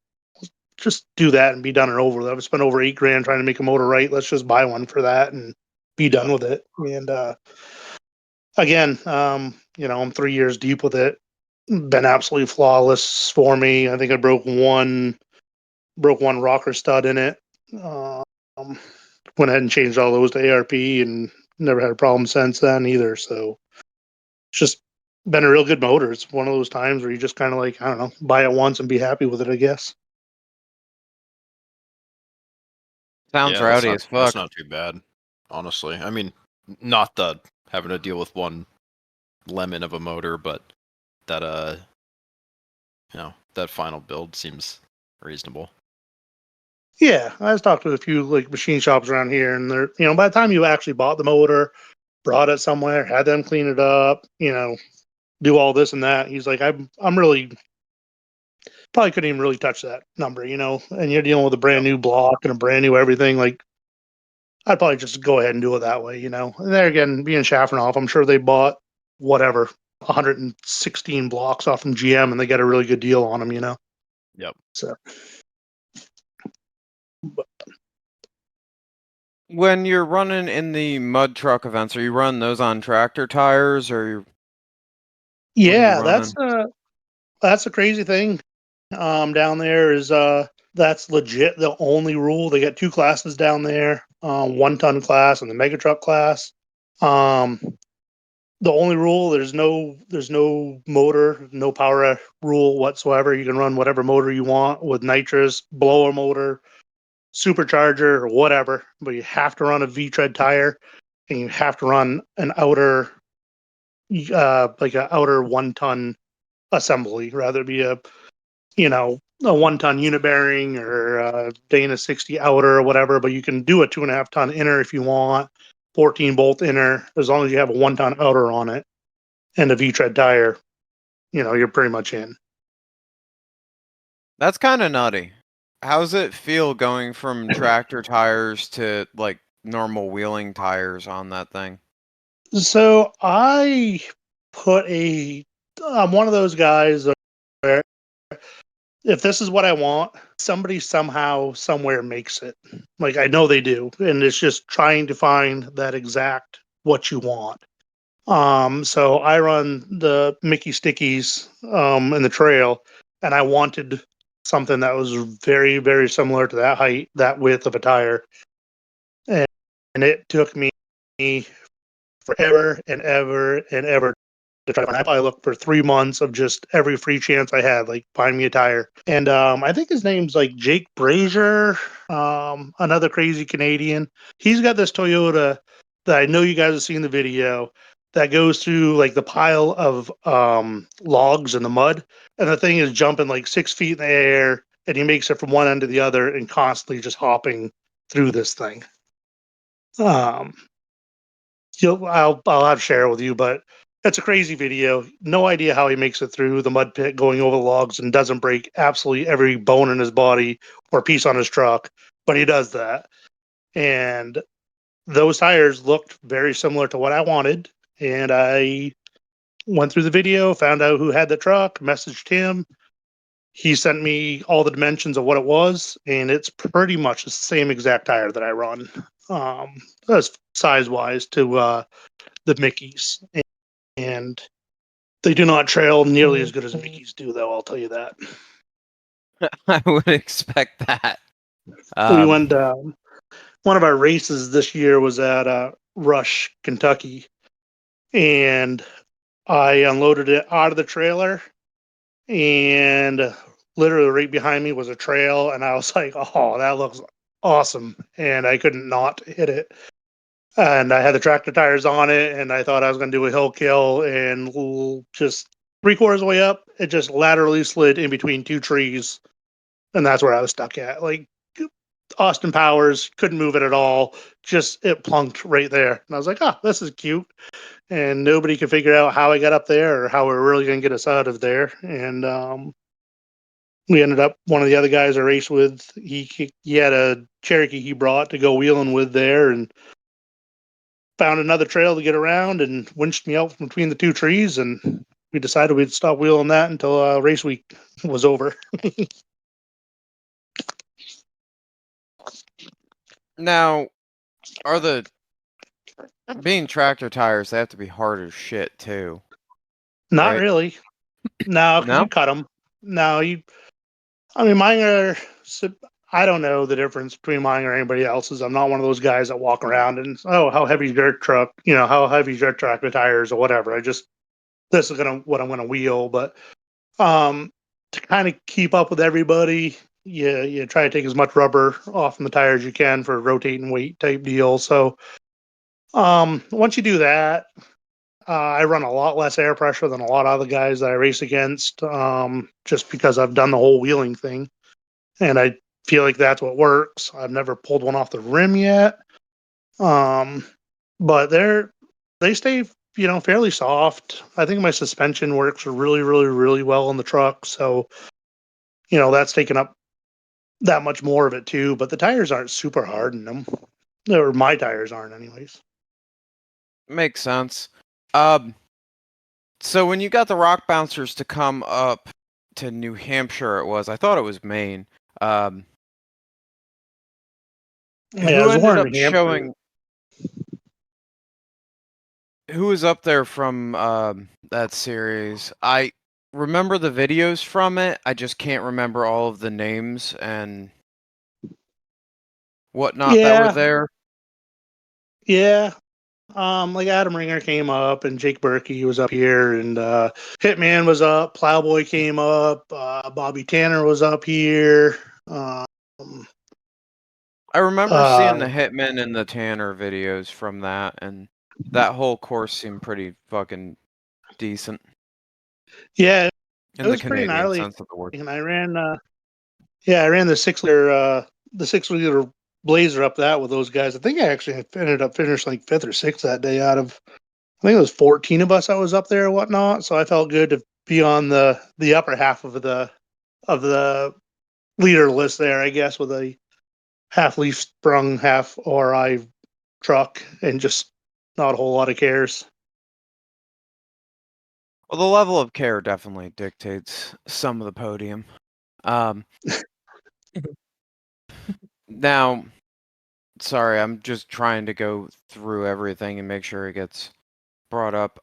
just do that and be done and over with. I've spent over $8,000 trying to make a motor right. Let's just buy one for that and be done with it. And again, I'm 3 years deep with it. Been absolutely flawless for me. I think I broke one rocker stud in it. Went ahead and changed all those to ARP and never had a problem since then either. So it's just been a real good motor. It's one of those times where you just kind of like, I don't know, buy it once and be happy with it, I guess. Sounds Yeah, that's rowdy not as that's fuck. not too bad, honestly. I mean, not the having to deal with one lemon of a motor, but that that final build seems reasonable. Yeah, I was talking to a few like machine shops around here, and they're by the time you actually bought the motor, brought it somewhere, had them clean it up, do all this and that. He's like, I'm really probably couldn't even really touch that number, and you're dealing with a brand new block and a brand new everything. Like, I'd probably just go ahead and do it that way, And there again, being Schaffenoff, I'm sure they bought whatever 116 blocks off from GM, and they got a really good deal on them, Yep. So, but When you're running in the mud truck events, are you running those on tractor tires or what are you yeah, running? that's a crazy thing. Down there is that's legit the only rule. They got two classes down there, 1 ton class and the mega truck class. Um, the only rule there's no motor, no power rule whatsoever. You can run whatever motor you want with nitrous, blower motor, supercharger, or whatever, but you have to run a V-tread tire and you have to run an outer like an outer 1 ton assembly, rather it be a 1 ton unit bearing or a Dana 60 outer or whatever, but you can do a 2.5 ton inner if you want, 14 bolt inner, as long as you have a 1 ton outer on it and a V-tread tire, you're pretty much in. That's kind of nutty. How's it feel going from tractor tires to like normal wheeling tires on that thing? So I'm one of those guys where if this is what I want, somebody somehow, somewhere makes it. Like I know they do. And it's just trying to find that exact what you want. So I run the Mickey Stickies in the trail, and I wanted something that was very, very similar to that height, that width of a tire. And, and it took me forever and ever and ever to try. I probably looked for 3 months of just every free chance I had, like find me a tire. And I think his name's like Jake Brazier, another crazy Canadian. He's got this Toyota that I know you guys have seen the video that goes through like the pile of logs in the mud, and the thing is jumping like 6 feet in the air, and he makes it from one end to the other and constantly just hopping through this thing. Um, I'll have to share it with you, but it's a crazy video. No idea how he makes it through the mud pit going over the logs and doesn't break absolutely every bone in his body or piece on his truck, but he does that. And those tires looked very similar to what I wanted. And I went through the video, found out who had the truck, messaged him. He sent me all the dimensions of what it was, and it's pretty much the same exact tire that I run, as size wise to the Mickeys. And they do not trail nearly as good as Mickeys do, though. I'll tell you that. I would expect that. We went one of our races this year was at Rush, Kentucky, and I unloaded it out of the trailer, and literally right behind me was a trail, and I was like, "Oh, that looks awesome!" And I couldn't not hit it. And I had the tractor tires on it, and I thought I was going to do a hill kill, and just 3/4 of the way up, it just laterally slid in between two trees, and that's where I was stuck at. Like Austin Powers, couldn't move it at all. Just it plunked right there. And I was like, oh, this is cute. And nobody could figure out how I got up there or how we're really going to get us out of there. And we ended up, one of the other guys I raced with, he had a Cherokee he brought to go wheeling with there and found another trail to get around and winched me out from between the two trees. And we decided we'd stop wheeling that until race week was over. Now, are the being tractor tires? They have to be hard as shit too. Not Right? really. No, because No. you cut them. No, you. I mean, mine are. I don't know the difference between mine or anybody else's. I'm not one of those guys that walk around and how heavy dirt truck, how heavy dirt tractor tires or whatever. This is what I'm gonna wheel. But to kind of keep up with everybody, you try to take as much rubber off from the tire as you can for rotating weight type deal. So once you do that, I run a lot less air pressure than a lot of other guys that I race against, just because I've done the whole wheeling thing, and I feel like that's what works. I've never pulled one off the rim yet, but they stay fairly soft. I think my suspension works really, really, really well in the truck, so that's taken up that much more of it too. But the tires aren't super hard in them, or my tires aren't, anyways. Makes sense. So when you got the rock bouncers to come up to New Hampshire, I thought it was Maine. Yeah, it Who was ended Warren up New Hampshire. showing? Who was up there from that series? I remember the videos from it. I just can't remember all of the names and whatnot that were Yeah, there. yeah. Like Adam Ringer came up and Jake Berkey was up here and Hitman was up, Plowboy came up, Bobby Tanner was up here. Um, I remember seeing the uh, Hitman and the Tanner videos from that, and that whole course seemed pretty fucking decent yeah, it in the was pretty Canadian gnarly. sense of the word. And I ran the 6 liter Blazer up that with those guys. I think I actually ended up finishing like fifth or sixth that day out of, I think it was 14 of us that was up there or whatnot. So I felt good to be on the upper half of the leader list there, I guess, with a half leaf sprung, half RI truck, and just not a whole lot of cares. Well, the level of care definitely dictates some of the podium. Now, sorry, I'm just trying to go through everything and make sure it gets brought up.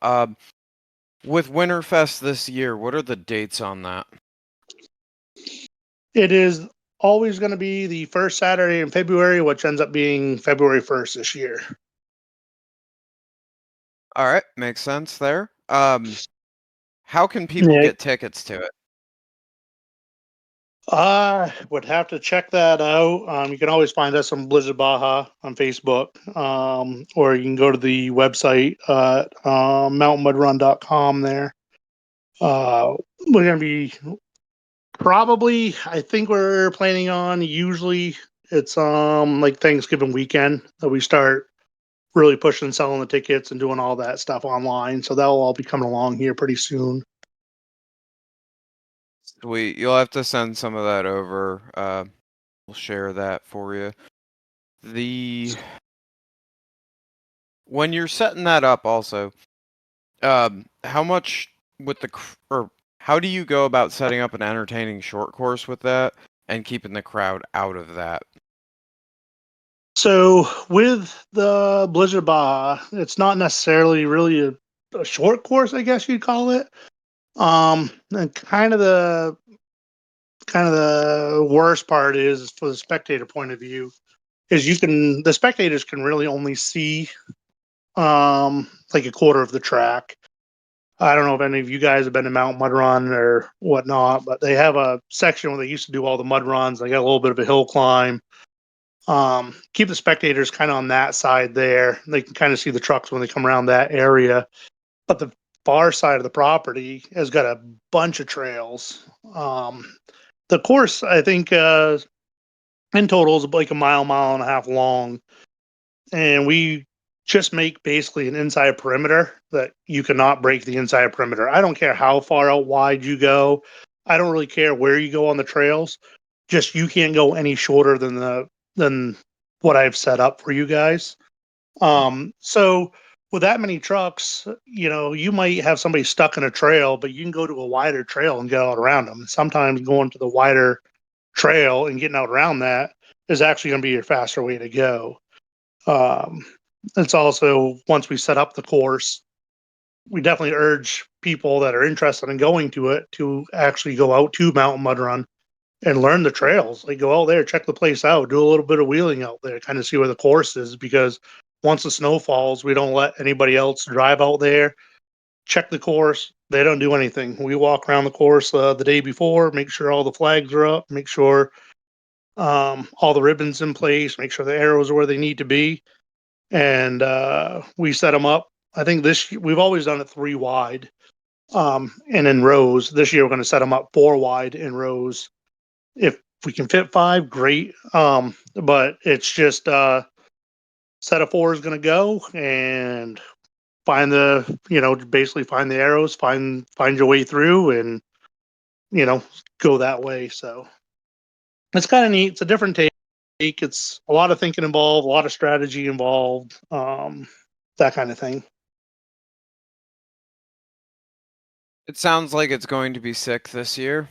With Winterfest this year, what are the dates on that? It is always going to be the first Saturday in February, which ends up being February 1st this year. All right, makes sense there. How can people Yeah. get tickets to it? I would have to check that out. You can always find us on Blizzard Baja on Facebook, or you can go to the website at mountainmudrun.com there. We're going to be probably, I think we're planning on, usually it's like Thanksgiving weekend that we start really pushing selling the tickets and doing all that stuff online. So that'll all be coming along here pretty soon. Sweet. You'll have to send some of that over. We'll share that for you. When you're setting that up, also, how much with or how do you go about setting up an entertaining short course with that and keeping the crowd out of that? So with the Blizzard Baja, it's not necessarily really a short course, I guess you'd call it. And kind of the worst part is for the spectator point of view is the spectators can really only see like a quarter of the track. I don't know if any of you guys have been to Mount Mud Run or whatnot, but they have a section where they used to do all the mud runs. They got a little bit of a hill climb. Keep the spectators kind of on that side there. They can kind of see the trucks when they come around that area. But the far side of the property has got a bunch of trails. The course, I think, in total is like a mile and a half long. And we just make basically an inside perimeter that you cannot break the inside perimeter. I don't care how far out wide you go. I don't really care where you go on the trails. Just you can't go any shorter than what I've set up for you guys. So with that many trucks, you might have somebody stuck in a trail, but you can go to a wider trail and get out around them. Sometimes going to the wider trail and getting out around that is actually going to be your faster way to go. Um, it's also, once we set up the course, we definitely urge people that are interested in going to it to actually go out to Mountain Mud Run and learn the trails. Like, go out there, check the place out, do a little bit of wheeling out there, kind of see where the course is. Because once the snow falls, we don't let anybody else drive out there. Check the course. They don't do anything. We walk around the course the day before, make sure all the flags are up, make sure all the ribbons in place, make sure the arrows are where they need to be, and we set them up. I think we've always done it 3 wide, and in rows. This year we're going to set them up 4 wide in rows. If we can fit 5, great. But it's just set of 4 is going to go and find basically find the arrows, find your way through, and go that way. So it's kind of neat. It's a different take. It's a lot of thinking involved, a lot of strategy involved, that kind of thing. It sounds like it's going to be sick this year.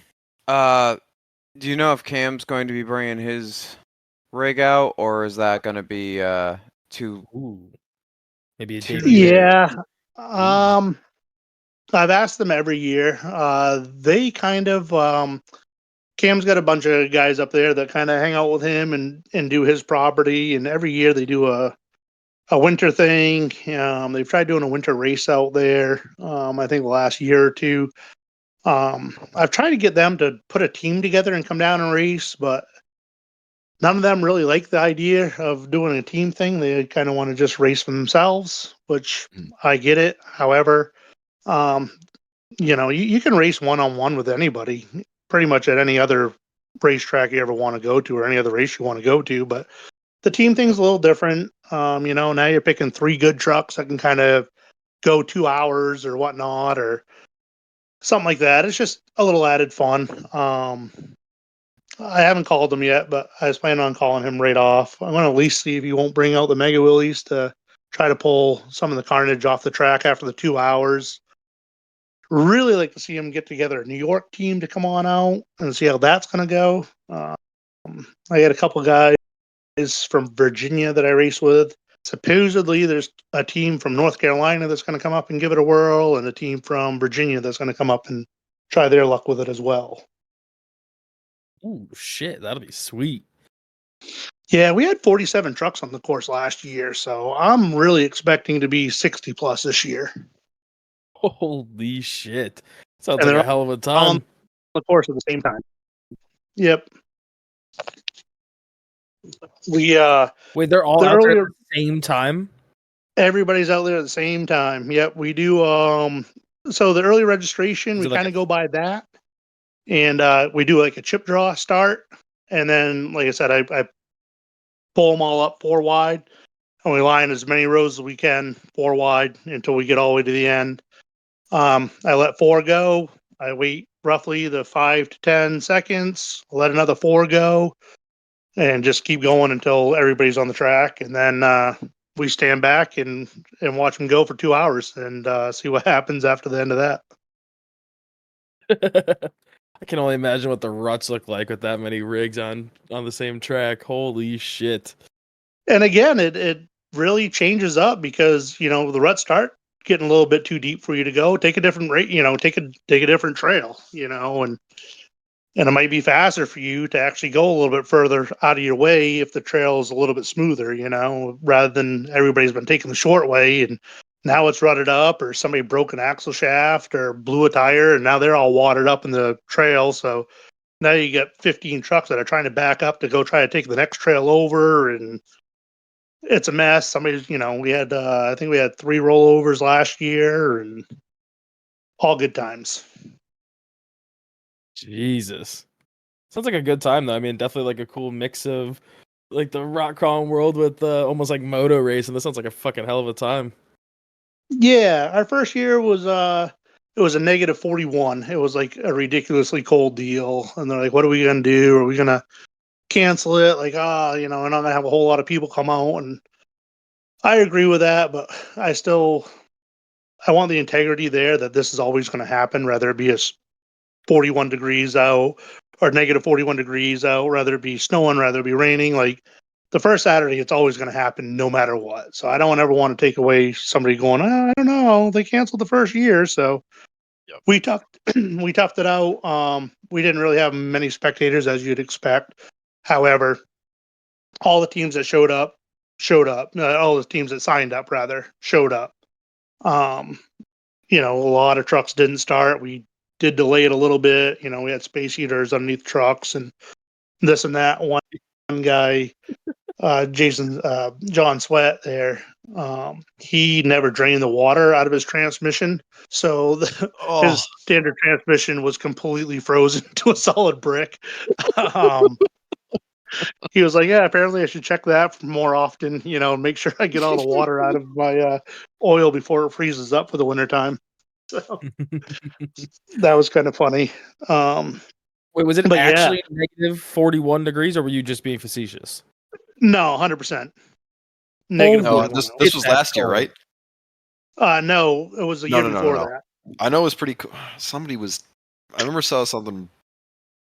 Do you know if Cam's going to be bringing his rig out, or is that going to be too? Ooh. Maybe a Too day. Yeah. I've asked them every year. They kind of Cam's got a bunch of guys up there that kind of hang out with him and do his property, and every year they do a winter thing. They've tried doing a winter race out there. I think the last year or two. I've tried to get them to put a team together and come down and race, but none of them really like the idea of doing a team thing. They kind of want to just race for themselves, which I get it. However, you can race one-on-one with anybody pretty much at any other racetrack you ever want to go to or any other race you want to go to. But the team thing's a little different. Now you're picking 3 good trucks that can kind of go 2 hours or whatnot, or something like that. It's just a little added fun. I haven't called him yet, but I was planning on calling him right off. I'm going to at least see if he won't bring out the Mega Willies to try to pull some of the carnage off the track after the 2 hours. Really like to see him get together a New York team to come on out and see how that's going to go. I had a couple guys from Virginia that I race with. Supposedly, there's a team from North Carolina that's going to come up and give it a whirl, and a team from Virginia that's going to come up and try their luck with it as well. Ooh, shit, that'll be sweet. Yeah, we had 47 trucks on the course last year, so I'm really expecting to be 60 plus this year. Holy shit. Sounds And like they're a hell of a on time. the course at the same time. Yep. Wait, they're all the out there earlier at the same time? everybody's out there at the same time. Yep, we do. So the early registration, Is we it like kind of go by that, and we do like a chip draw start, and then, like I said, I pull them all up 4 wide, and we line as many rows as we can 4 wide until we get all the way to the end. I let 4 go. I wait roughly the 5 to 10 seconds. Let another 4 go, and just keep going until everybody's on the track, and then we stand back and watch them go for 2 hours and see what happens after the end of that. I can only imagine what the ruts look like with that many rigs on the same track. Holy shit. And again, it really changes up because the ruts start getting a little bit too deep for you to go. Take a different rate, take a different trail, and it might be faster for you to actually go a little bit further out of your way if the trail is a little bit smoother, rather than everybody's been taking the short way and now it's rutted up, or somebody broke an axle shaft or blew a tire and now they're all watered up in the trail. So now you get 15 trucks that are trying to back up to go try to take the next trail over, and it's a mess. We had, I think we had 3 rollovers last year, and all good times. Jesus. Sounds like a good time though. I mean, definitely like a cool mix of like the rock crawling world with almost like moto race, and this sounds like a fucking hell of a time. Yeah, our first year was it was a negative 41. It was like a ridiculously cold deal, and they're like, "What are we gonna do? Are we gonna cancel it?" Like, we're not gonna have a whole lot of people come out, and I agree with that, but I want the integrity there that this is always going to happen, whether it be 41 degrees out or negative 41 degrees out, rather it be snowing, rather it be raining. Like the first Saturday, it's always going to happen no matter what. So I don't ever want to take away somebody going, I don't know, they canceled the first year. So Yep. we toughed it out. We didn't really have many spectators as you'd expect. However, all the teams that showed up. All the teams that signed up, rather, showed up. A lot of trucks didn't start. We did delay it a little bit. We had space heaters underneath trucks and this and that. One guy, John Sweat there, he never drained the water out of his transmission. So his standard transmission was completely frozen to a solid brick. He was like, yeah, apparently I should check that more often, make sure I get all the water out of my oil before it freezes up for the wintertime. So that was kind of funny. Wait, was it But yeah. actually negative 41 degrees, or were you just being facetious? No, 100%. Negative Holy 41. This was last year, right? No, it was the year before that. I know it was pretty cool. I remember saw something,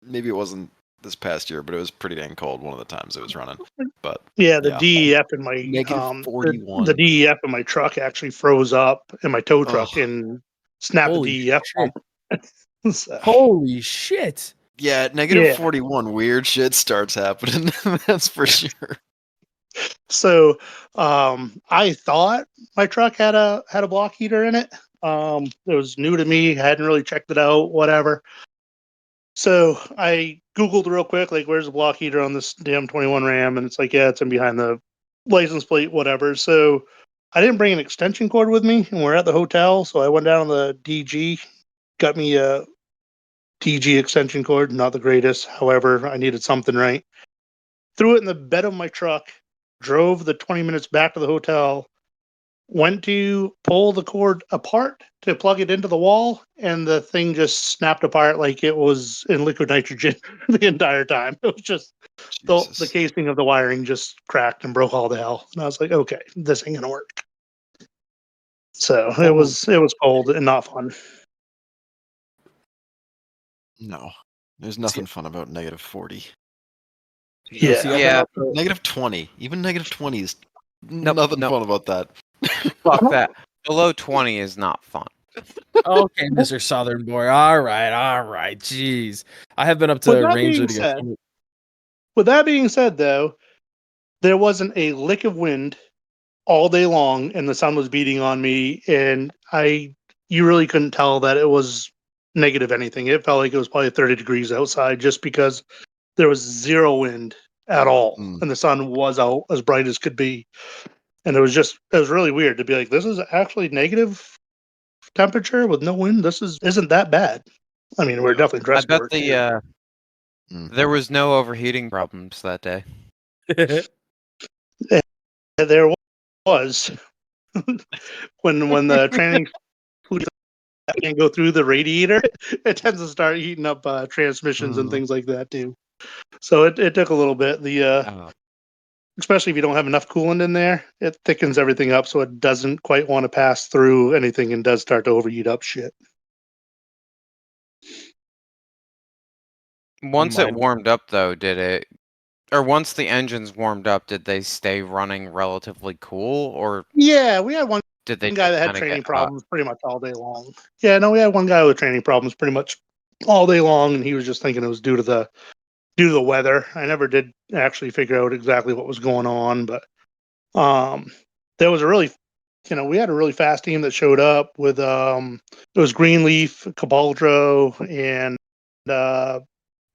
maybe it wasn't this past year, but it was pretty dang cold one of the times it was running. But yeah, the DEF in my negative 41. The DEF in my truck actually froze up in my tow truck and snapped the DEF pump. So. Holy shit! Yeah, at negative 41, weird shit starts happening. That's for sure. So, I thought my truck had a block heater in it. It was new to me. I hadn't really checked it out. Whatever. So I Googled real quick, like, where's the block heater on this damn 21 Ram? And it's like, yeah, it's in behind the license plate, whatever. So I didn't bring an extension cord with me, and we're at the hotel. So I went down on the DG, got me a DG extension cord, not the greatest. However, I needed something right. Threw it in the bed of my truck, drove the 20 minutes back to the hotel, went to pull the cord apart to plug it into the wall, and the thing just snapped apart like it was in liquid nitrogen the entire time. It was just the casing of the wiring just cracked and broke all to hell. And I was like, okay, this ain't gonna work. So it was cold and not fun. No, there's nothing fun about negative 40. Yeah. Negative 20. Even negative 20 is nothing fun about that. Fuck that. Below 20 is not fun. Okay, Mr. Southern boy. All right. Jeez. I have been up to Ranger to get. With that being said, though, there wasn't a lick of wind all day long, and the sun was beating on me, and you really couldn't tell that it was negative anything. It felt like it was probably 30 degrees outside just because there was zero wind at all, and the sun was out as bright as could be. And it was really weird to be like, this is actually negative temperature with no wind. This isn't that bad. I mean, we're definitely dressed. I bet there was no overheating problems that day. There was when the training can't go through the radiator, it tends to start heating up transmissions and things like that too. So it took a little bit. Especially if you don't have enough coolant in there, it thickens everything up so it doesn't quite want to pass through anything and does start to overheat up shit. Once it warmed up, though, once the engines warmed up, did they stay running relatively cool? Or yeah, we had one guy that had training problems pretty much all day long. Yeah, no, we had one guy with training problems pretty much all day long, and he was just thinking it was due to the weather. I never did actually figure out exactly what was going on, but there was we had a really fast team that showed up with it was Greenleaf, Cabaldro, and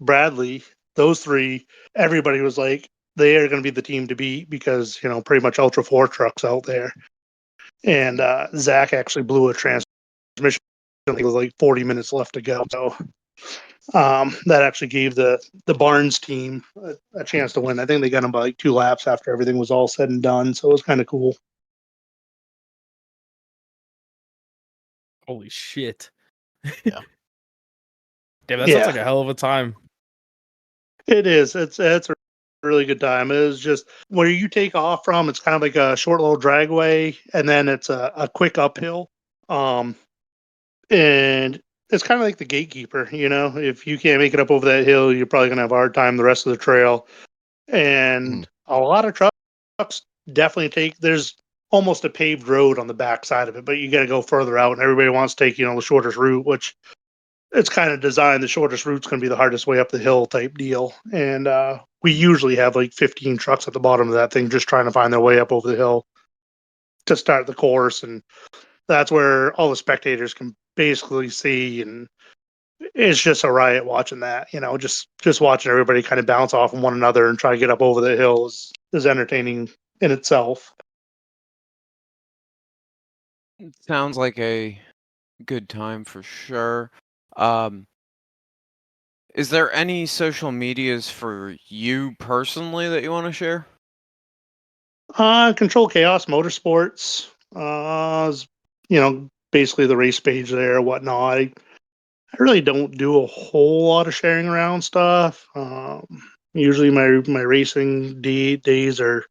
Bradley. Those three, everybody was like, they are going to be the team to beat because pretty much Ultra 4 trucks out there. And Zach actually blew a transmission with like 40 minutes left to go. So That actually gave the Barnes team a chance to win. I think they got them by like 2 laps after everything was all said and done. So it was kind of cool. Holy shit. Yeah. Damn, that sounds Yeah. like a hell of a time. It is. It's a really good time. It is just where you take off from. It's kind of like a short little dragway, and then it's a quick uphill. Um, and it's kind of like the gatekeeper. You know, if you can't make it up over that hill, you're probably gonna have a hard time the rest of the trail. And a lot of trucks definitely take. There's almost a paved road on the back side of it, but you got to go further out, and everybody wants to take the shortest route, which it's kind of designed the shortest route's going to be the hardest way up the hill type deal. And we usually have like 15 trucks at the bottom of that thing just trying to find their way up over the hill to start the course. And that's where all the spectators can basically see. And it's just a riot watching that, just watching everybody kind of bounce off of one another and try to get up over the hill is entertaining in itself. Sounds like a good time for sure. Um, is there any social medias for you personally that you want to share? Control Chaos Motorsports, basically the race page there, whatnot. I really don't do a whole lot of sharing around stuff. Usually my racing days are,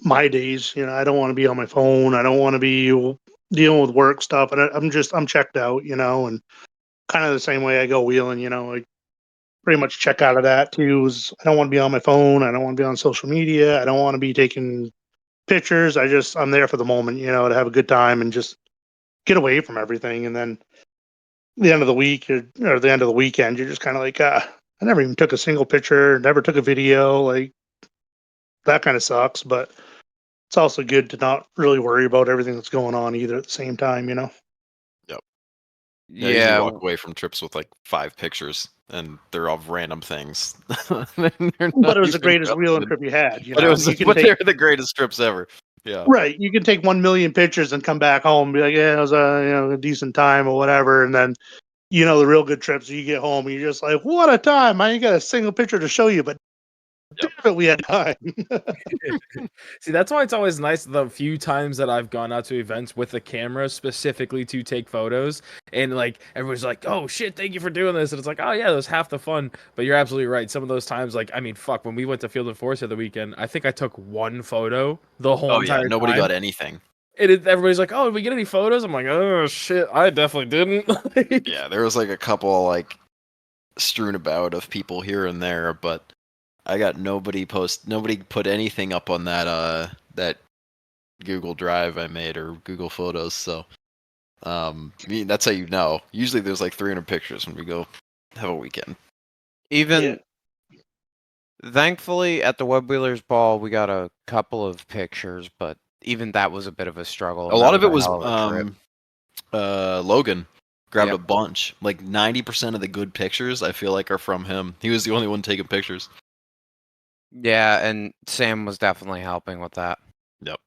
my days. I don't want to be on my phone. I don't want to be dealing with work stuff, and I'm checked out. And kind of the same way I go wheeling. I pretty much check out of that too. I don't want to be on my phone. I don't want to be on social media. I don't want to be taking pictures. I'm there for the moment. To have a good time and just get away from everything, and then the end of the week or the end of the weekend, you're just kind of like, I never even took a single picture, never took a video. Like that kind of sucks, but it's also good to not really worry about everything that's going on either at the same time. Yep. Yeah, I usually Yeah, walk away from trips with like 5 pictures, and they're of random things. They're But not it was the even greatest wheeling related. trip you had. But it was, You can but take they're the greatest trips ever. Yeah. right. You can take 1 million pictures and come back home and be like, yeah, it was a decent time or whatever, and then. The real good trips, you get home and you're just like, what a time. I ain't got a single picture to show you, but Yep. damn it, we had time. See, that's why it's always nice the few times that I've gone out to events with a camera specifically to take photos. And like everybody's like, oh shit, thank you for doing this. And it's like, oh yeah, that was half the fun. But you're absolutely right. Some of those times, like, I mean, fuck, when we went to Field and Forest the other weekend, I think I took one photo the whole Oh yeah, entire nobody time. got anything. Everybody's like, oh, did we get any photos? I'm like, oh shit, I definitely didn't. Yeah, there was like a couple like strewn about of people here and there, but I got nobody put anything up on that Google Drive I made or Google Photos. So I mean, that's how you know. Usually there's like 300 pictures when we go have a weekend. even thankfully at the Web Wheelers Ball, we got a couple of pictures, but even that was a bit of a struggle. A lot of it was hell of a trip. Logan grabbed Yep. a bunch. Like 90% of the good pictures I feel like are from him. He was the only one taking pictures. Yeah, and Sam was definitely helping with that. Yep.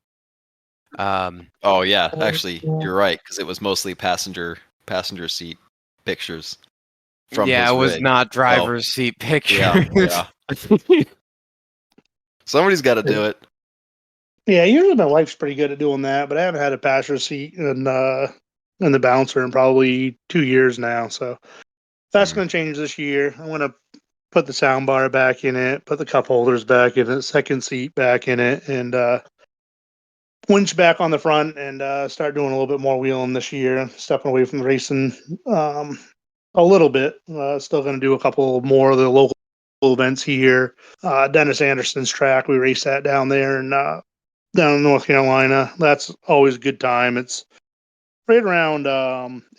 Oh yeah, actually you're right, because it was mostly passenger seat pictures from yeah, his it was rig. not driver's seat pictures. Yeah. Somebody's got to do it. Yeah, usually my wife's pretty good at doing that, but I haven't had a passenger seat in the bouncer in probably 2 years now. So that's going to change this year. I want to put the sound bar back in it, put the cup holders back in it, second seat back in it, and winch back on the front and start doing a little bit more wheeling this year. Stepping away from the racing a little bit. Still going to do a couple more of the local events here. Dennis Anderson's track, we race that down there and down in North Carolina. That's always a good time. It's right around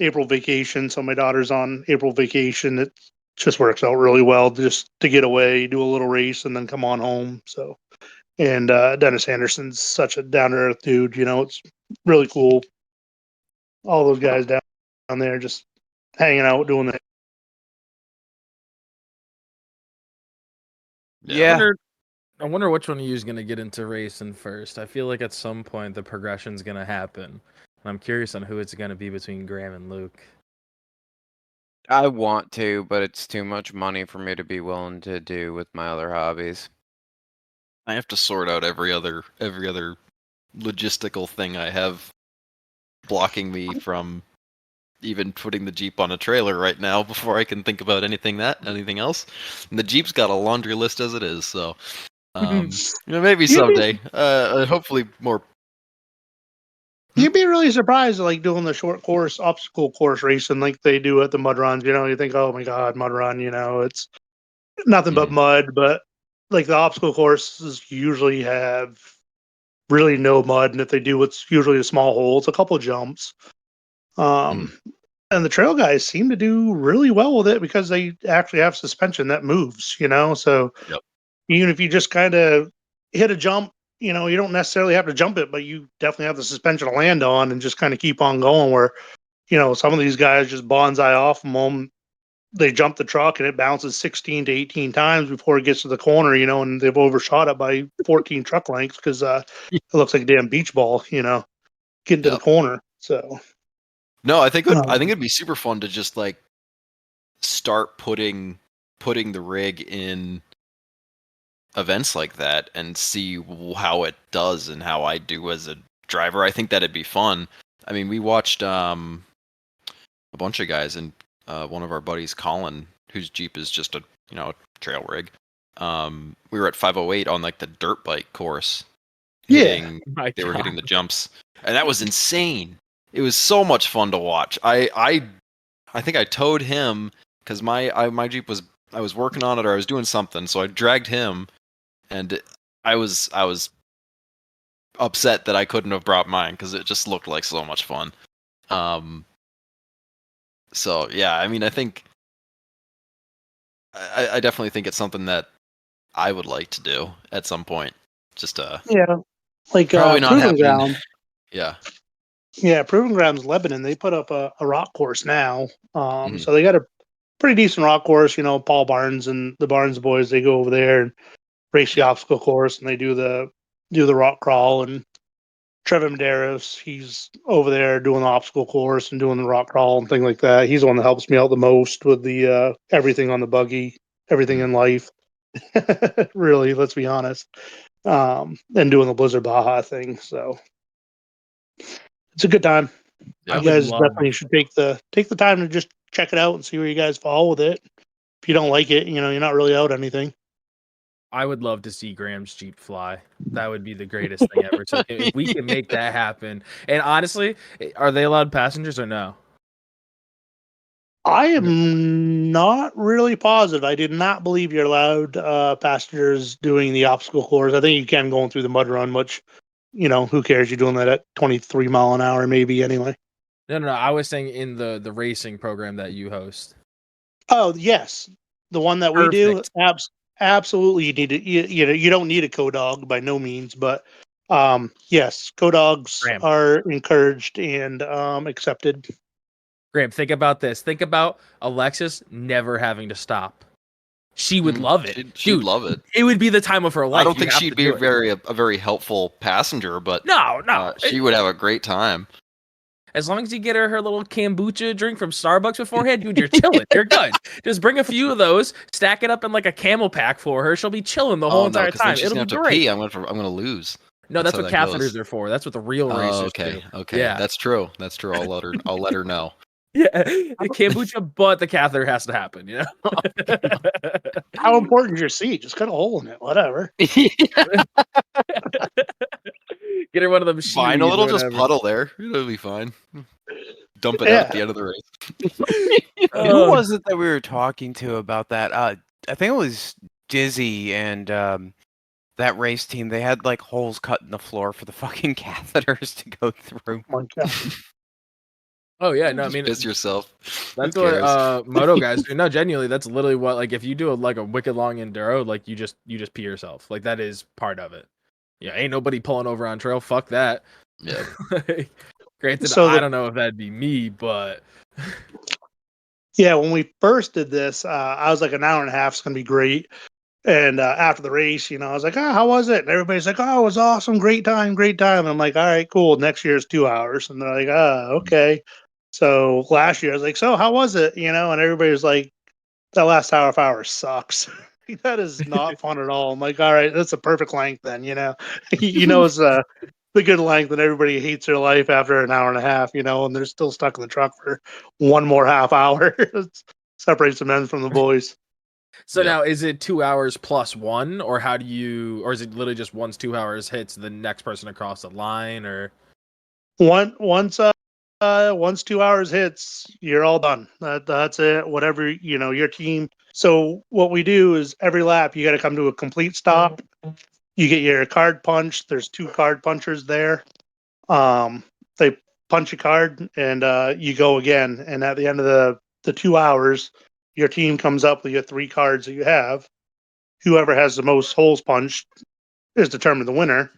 April vacation, so my daughter's on April vacation. It just works out really well just to get away, do a little race, and then come on home. So, and Dennis Anderson's such a down to earth dude. It's really cool. All those guys down there just hanging out, doing the. Yeah. I wonder which one of you is going to get into racing first. I feel like at some point the progression's going to happen. And I'm curious on who it's going to be between Graham and Luke. I want to, but it's too much money for me to be willing to do with my other hobbies. I have to sort out every other logistical thing I have blocking me from even putting the Jeep on a trailer right now before I can think about anything else. And the Jeep's got a laundry list as it is, so maybe You'd be- someday. Hopefully more. You'd be really surprised, like doing the short course, obstacle course racing like they do at the mud runs. You think, oh my god, mud run. It's nothing but mud. But like the obstacle courses usually have really no mud, and if they do, it's usually a small hole. It's a couple jumps. And the trail guys seem to do really well with it because they actually have suspension that moves. So Yep. even if you just kind of hit a jump, you don't necessarily have to jump it, but you definitely have the suspension to land on and just kind of keep on going. Where some of these guys just bonsai off them. They jump the truck and it bounces 16 to 18 times before it gets to the corner, and they've overshot it by 14 truck lengths because it looks like a damn beach ball, getting to the corner. So no, I think it'd be super fun to just like start putting the rig in events like that and see how it does and how I do as a driver. I think that'd be fun. I mean, we watched a bunch of guys, and one of our buddies, Colin, whose Jeep is just a trail rig. We were at 508 on like the dirt bike course. They were hitting the jumps, and that was insane. It was so much fun to watch. I think I towed him because my Jeep was, I was working on it or I was doing something, so I dragged him, and I was upset that I couldn't have brought mine because it just looked like so much fun. So yeah, I mean, I think I definitely think it's something that I would like to do at some point. Just like probably not Proving happening. Ground. Yeah, Proving Grounds Lebanon. They put up a rock course now. So they got a pretty decent rock course. Paul Barnes and the Barnes boys, they go over there and race the obstacle course, and they do the rock crawl. And Trevor Medeiros, he's over there doing the obstacle course and doing the rock crawl and things like that. He's the one that helps me out the most with the everything on the buggy, everything in life. Really, let's be honest. And doing the Blizzard Baja thing. So it's a good time. Yeah. You guys definitely should take the time to just check it out and see where you guys fall with it. If you don't like it, you're not really out anything. I would love to see Graham's Jeep fly. That would be the greatest thing ever. So if we can make that happen, and honestly, are they allowed passengers or no? I am not really positive. I did not believe you're allowed passengers doing the obstacle course. I think you can going through the mud run, which, who cares? You're doing that at 23 mile an hour, maybe anyway. No. I was saying in the racing program that you host. Oh yes, the one that we do. Absolutely, you need to. You don't need a co-dog by no means, but yes, co-dogs are encouraged and accepted. Graham, think about this. Think about Alexis never having to stop. She would love it. She'd love it. It would be the time of her life. I don't think she'd be a very helpful passenger, but no, she would have a great time. As long as you get her little kombucha drink from Starbucks beforehand, dude, you're chilling. You're good. Just bring a few of those, stack it up in like a camel pack for her. She'll be chilling the whole entire time. It'll be great. Pee. I'm gonna lose. No, that's what catheters are for. That's what the real racers do. Okay. Yeah. That's true. I'll let her know. Yeah, the kombucha, but the catheter has to happen. How important is your seat? Just cut a hole in it. Whatever. Get her one of them. Fine, a little just puddle there. It'll be fine. Dump it out at the end of the race. Who was it that we were talking to about that? I think it was Dizzy and that race team. They had like holes cut in the floor for the fucking catheters to go through. Oh my God. Oh yeah, no, I mean, piss yourself. That's what moto guys do. No, genuinely, that's literally what. Like, if you do a wicked long enduro, like you just pee yourself. Like that is part of it. Yeah, ain't nobody pulling over on trail. Fuck that. Yeah. Granted, I don't know if that'd be me, but yeah, when we first did this, I was like, an hour and a half is gonna be great. And after the race, I was like, how was it? And everybody's like, oh, it was awesome, great time. And I'm like, all right, cool. Next year is 2 hours, and they're like, okay. So last year I was like, so how was it? And everybody was like, that last hour sucks. That is not fun at all. I'm like, all right, that's a perfect length then, it's the good length, and everybody hates their life after an hour and a half, and they're still stuck in the truck for one more half hour. It separates the men from the boys. So now, is it 2 hours plus one, or or is it literally just once 2 hours hits the next person across the line, or? Once 2 hours hits, you're all done. That's it. Whatever, your team. So what we do is every lap you got to come to a complete stop. You get your card punch. There's 2 card punchers there. They punch a card and you go again. And at the end of the 2 hours, your team comes up with your 3 cards that you have. Whoever has the most holes punched is determined the winner.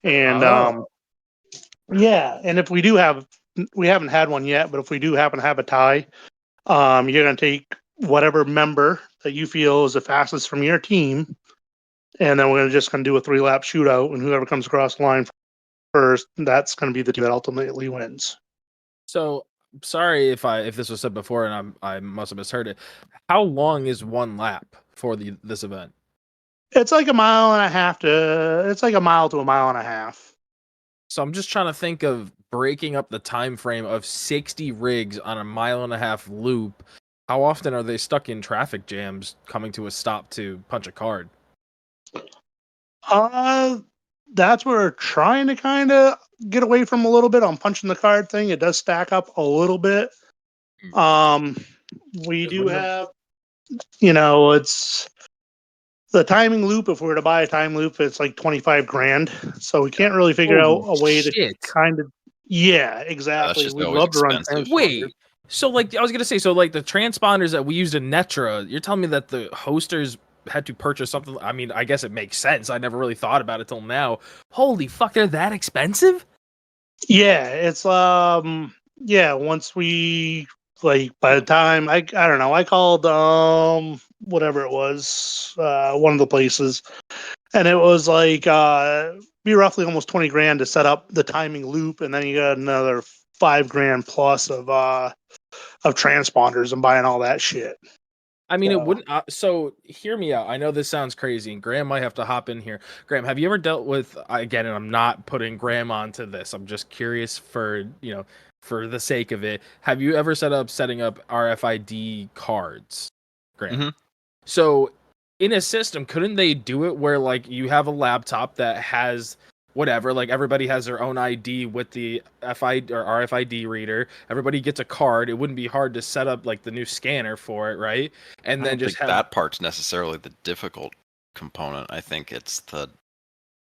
And yeah, and if we haven't had one yet, but if we do happen to have a tie, you're going to take whatever member that you feel is the fastest from your team, and then we're just going to do a 3-lap shootout, and whoever comes across the line first, that's going to be the team that ultimately wins. So sorry if this was said before and I must have misheard it. How long is one lap for this event? It's like a mile to a mile and a half. So I'm just trying to think of breaking up the time frame of 60 rigs on a 1.5 mile loop. How often are they stuck in traffic jams coming to a stop to punch a card? That's where we're trying to kind of get away from a little bit on punching the card thing. It does stack up a little bit. We do have, it's the timing loop. If we were to buy a time loop, it's like 25 grand. So we can't really figure out a way to kind of, yeah, exactly. We'd love to run transponders. Wait, so like I was gonna say, so like the transponders that we used in Netra, you're telling me that the hosters had to purchase something? I mean, I guess it makes sense. I never really thought about it till now. Holy fuck, they're that expensive? Yeah, it's once we by the time I don't know, I called whatever it was, one of the places, and it was like be roughly almost 20 grand to set up the timing loop, and then you got another 5 grand plus of transponders and buying all that shit. I mean, it wouldn't. So hear me out. I know this sounds crazy, and Graham might have to hop in here. Graham, have you ever dealt with, again, and I'm not putting Graham onto this, I'm just curious for the sake of it. Have you ever setting up RFID cards, Graham? Mm-hmm. So in a system, couldn't they do it where like you have a laptop that has whatever, like everybody has their own ID with the FID or RFID reader. Everybody gets a card. It wouldn't be hard to set up like the new scanner for it, right? And then just have that part's necessarily the difficult component. I think it's the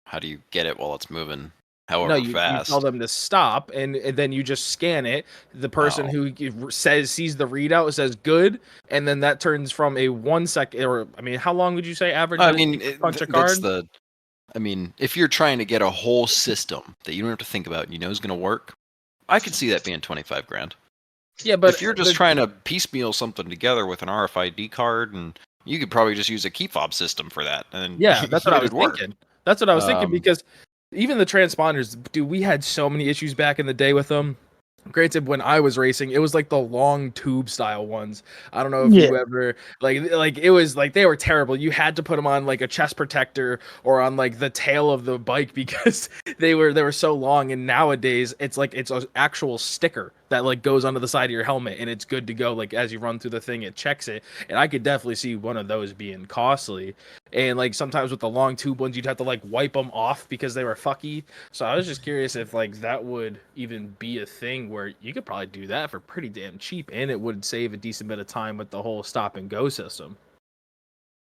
how do you get it while it's moving however fast. You tell them to stop, and then you just scan it. The person who sees the readout says good, and then that turns from a 1 second, or I mean, how long would you say average? I mean, punch a card. If you're trying to get a whole system that you don't have to think about and you know is going to work, I could see that being 25 grand. Yeah, but if you're just trying to piecemeal something together with an RFID card, and you could probably just use a key fob system for that. And yeah, that's what I was thinking. That's what I was thinking, because even the transponders, dude, we had so many issues back in the day with them. Granted, when I was racing, it was like the long tube style ones. I don't know if you ever like it was like they were terrible. You had to put them on like a chest protector or on like the tail of the bike because they were so long. And nowadays, it's like it's an actual sticker that like goes onto the side of your helmet, and it's good to go. Like as you run through the thing, it checks it. And I could definitely see one of those being costly. And like sometimes with the long tube ones, you'd have to like wipe them off because they were fucky. So I was just curious if like that would even be a thing where you could probably do that for pretty damn cheap, and it would save a decent bit of time with the whole stop and go system.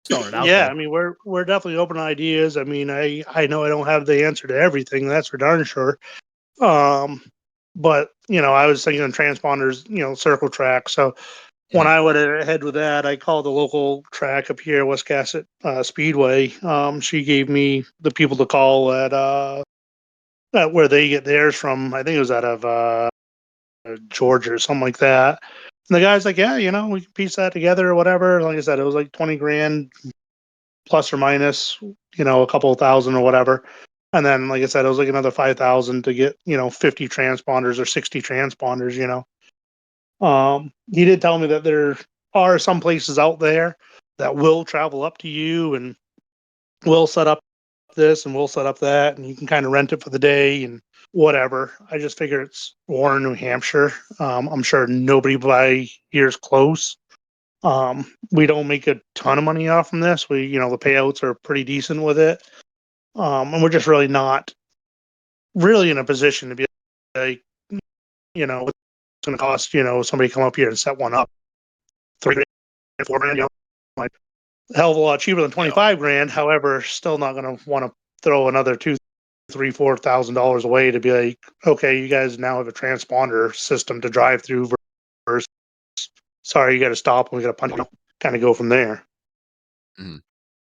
Yeah, I mean we're definitely open to ideas. I mean I know I don't have the answer to everything, that's for darn sure. But I was thinking of transponders, circle track. So when I went ahead with that, I called the local track up here, West Cassett Speedway. She gave me the people to call at where they get theirs from. I think it was out of Georgia or something like that. And the guy's like, yeah, we can piece that together or whatever. Like I said, it was like 20 grand plus or minus, a couple of thousand or whatever. And then, like I said, it was like another 5,000 to get, 50 transponders or 60 transponders, He did tell me that there are some places out there that will travel up to you and will set up this and we'll set up that, and you can kind of rent it for the day and whatever. I just figure it's Warren, New Hampshire. I'm sure nobody by here is close. We don't make a ton of money off from this. The payouts are pretty decent with it. And we're just really not really in a position to be like, it's going to cost, somebody come up here and set one up $3 grand, $4 grand, like a hell of a lot cheaper than 25 grand. However, still not going to want to throw another $2,000, $3,000, $4,000 away to be like, okay, you guys now have a transponder system to drive through versus, sorry, you got to stop and we got to punch, kind of go from there. Mhm.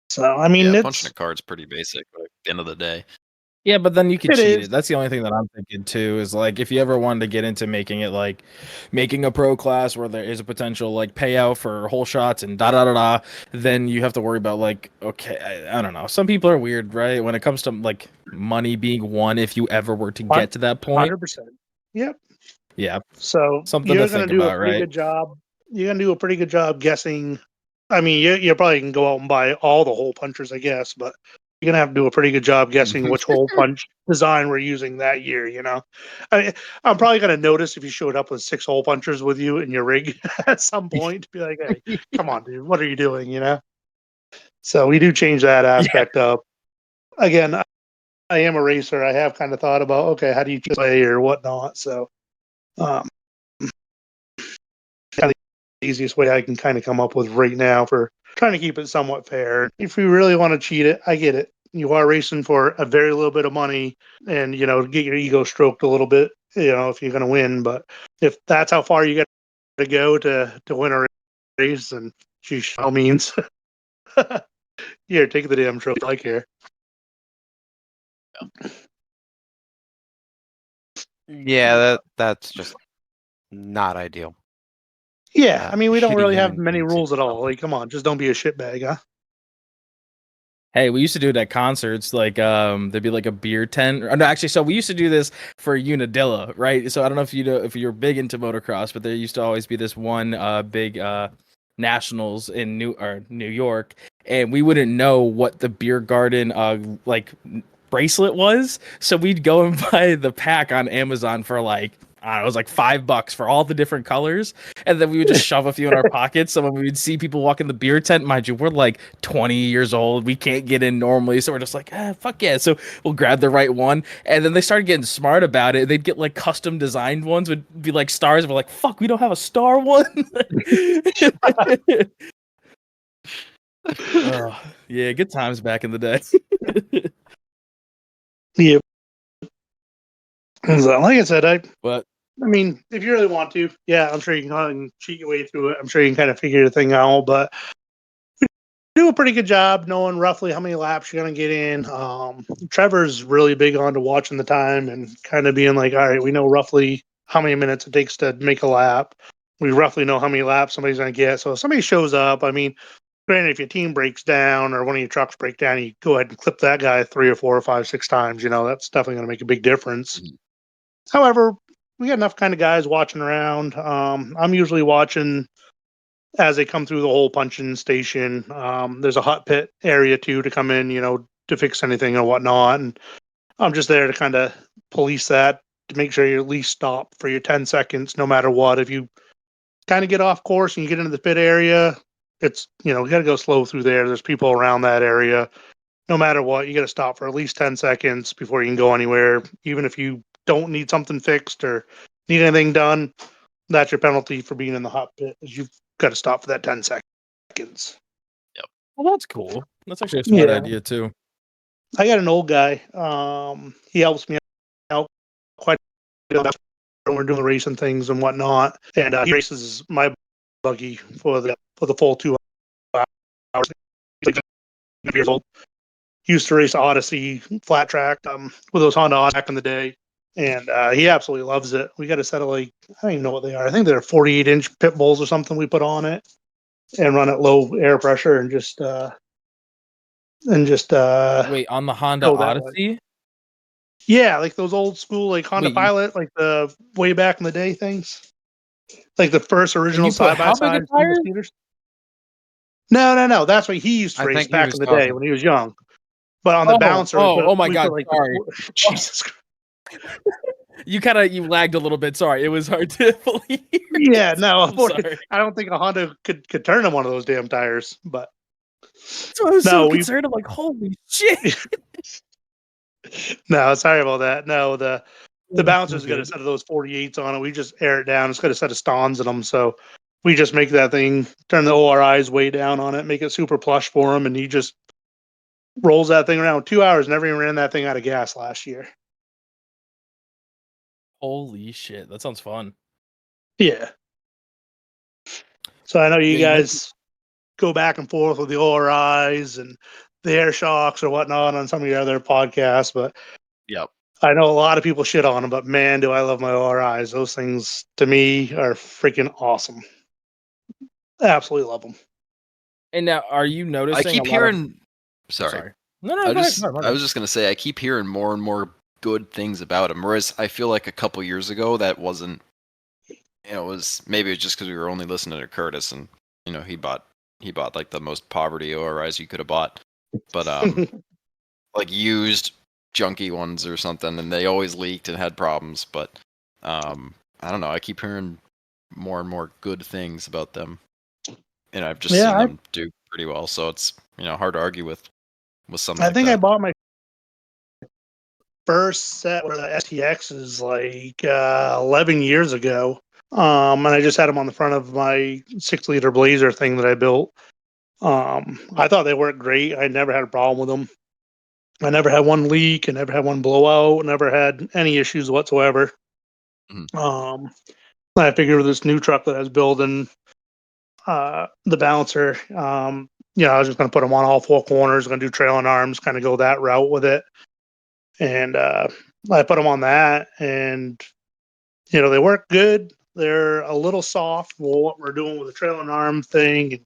So, I mean, punching a card's pretty basic at the end of the day. Yeah, but then you can It cheat is. it. That's the only thing that I'm thinking too, is like if you ever wanted to get into making it like making a pro class where there is a potential like payout for whole shots and da da da da, then you have to worry about like, okay, I don't know. Some people are weird, right? When it comes to like money being one, if you ever were to get to that point. 100%. Yep. Yeah. So Something you're to going think to do a about, pretty right? good job. You're going to do a pretty good job guessing. I mean, you probably can go out and buy all the hole punchers, I guess, but you're going to have to do a pretty good job guessing which hole punch design we're using that year, I'm probably going to notice if you showed up with 6 hole punchers with you in your rig at some point, be like, hey, come on, dude, what are you doing, So we do change that aspect up. Again, I am a racer. I have kind of thought about, okay, how do you play or whatnot? So, kind of the easiest way I can kind of come up with right now for trying to keep it somewhat fair. If you really want to cheat it, I get it. You are racing for a very little bit of money and, get your ego stroked a little bit, if you're going to win. But if that's how far you got to go to win a race, then geez, by all means, here, take the damn trophy. I care. Yeah, that's just not ideal. Yeah, I mean, we don't Shitty really have human many beings. rules at all. Like, come on, just don't be a shitbag, huh? Hey, we used to do it at concerts. Like, there'd be like a beer tent. No, actually, so we used to do this for Unadilla, right? So I don't know if you know if you're big into motocross, but there used to always be this one big nationals in New York, and we wouldn't know what the beer garden like bracelet was, so we'd go and buy the pack on Amazon for like, I don't know, it was like $5 for all the different colors, and then we would just shove a few in our pockets. So when we would see people walk in the beer tent, mind you, we're like 20 years old, we can't get in normally, so we're just like, fuck yeah. So we'll grab the right one, and then they started getting smart about it. They'd get like custom designed ones, would be like stars, and we're like, fuck, we don't have a star one. Yeah, good times back in the day. Yeah. So, like I said, But I mean, if you really want to, yeah, I'm sure you can kind of cheat your way through it. I'm sure you can kind of figure the thing out, but do a pretty good job knowing roughly how many laps you're going to get in. Trevor's really big on to watching the time and kind of being like, all right, we know roughly how many minutes it takes to make a lap. We roughly know how many laps somebody's going to get. So if somebody shows up, I mean, granted, if your team breaks down or one of your trucks break down, you go ahead and clip that guy 3 or 4 or 5, 6 times. That's definitely going to make a big difference. Mhm. However, we got enough kind of guys watching around. I'm usually watching as they come through the hole punching station. There's a hot pit area too to come in, to fix anything or whatnot. And I'm just there to kind of police that to make sure you at least stop for your 10 seconds, no matter what. If you kind of get off course and you get into the pit area, it's, you got to go slow through there. There's people around that area. No matter what, you got to stop for at least 10 seconds before you can go anywhere. Even if you don't need something fixed or need anything done, that's your penalty for being in the hot pit. Is you've got to stop for that 10 seconds. well, that's cool. That's actually a smart Yeah. idea too. I got an old guy. He helps me out quite a bit when we're doing racing things and whatnot. And he races my buggy for the full 2 hours. He's like 20 years old. He used to race Odyssey flat track with those Honda Odyssey back in the day. And he absolutely loves it. We got a set of I don't even know what they are. I think they're 48-inch pit bulls or something we put on it and run at low air pressure and just Wait, on the Honda go that way. Odyssey? Yeah, like those old school Honda Wait, Pilot, like the way back in the day things. Like the first original you put how big a side-by-side tire? speeders. No. That's what he used to I race think he back was in the day talking. when he was young. But on the bouncer, Oh my we God, put like sorry. Jesus Christ. You lagged a little bit. Sorry, it was hard to believe. Yeah, no, I'm sorry. I don't think a Honda could turn on one of those damn tires. But So I was no, so we concerned. I'm like, holy shit. no, sorry about that. No, the That's so bouncer's got a good. set of those 48s on it. We just air it down. It's got a set of stons in them, so we just make that thing turn the ORIs way down on it, make it super plush for him, and he just rolls that thing around 2 hours. Never even ran that thing out of gas last year. Holy shit. That sounds fun. Yeah. So I know you Yeah, you guys go back and forth with the ORIs and the air shocks or whatnot on some of your other podcasts, but Yep. I know a lot of people shit on them, but man, do I love my ORIs. Those things to me are freaking awesome. Absolutely love them. And now, are you I noticing keep a lot of? hearing. Sorry. No, I go ahead. was just gonna say I keep hearing more and more good things about him. Whereas I feel like a couple years ago that wasn't. It was maybe it's just because we were only listening to Curtis, and he bought like the most poverty ORIs you could have bought, but like used junky ones or something, and they always leaked and had problems. But I don't know. I keep hearing more and more good things about them, and I've just seen them do pretty well. So it's hard to argue with something I like think that. I bought my first set with the STXs like 11 years ago. And I just had them on the front of my 6-liter Blazer thing that I built. I thought they worked great. I never had a problem with them. I never had one leak. I never had one blowout. Never had any issues whatsoever. Mhm. I figured with this new truck that I was building, the Bouncer, I was just going to put them on all four corners, going to do trailing arms, kind of go that route with it. And I put them on that, and they work good. They're a little soft for what we're doing with the trailing arm thing.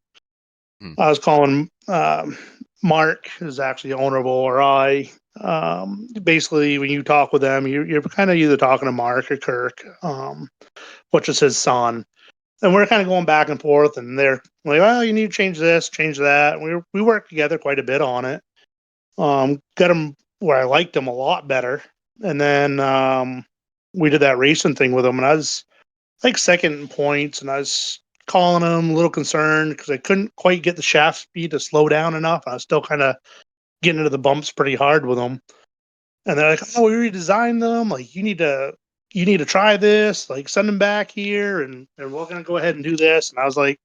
I was calling Mark, who's actually the owner of ORI. Basically, when you talk with them, you're kind of either talking to Mark or Kirk, which is his son. And we're kind of going back and forth, and they're like, "Well, you need to change this, change that." And we worked together quite a bit on it. Got them where I liked them a lot better, and then we did that racing thing with them, and I was like second in points, and I was calling them a little concerned because I couldn't quite get the shaft speed to slow down enough. I was still kind of getting into the bumps pretty hard with them, and they're like, "Oh, we redesigned them. Like you need to try this. Like send them back here, and we're gonna go ahead and do this." And I was like,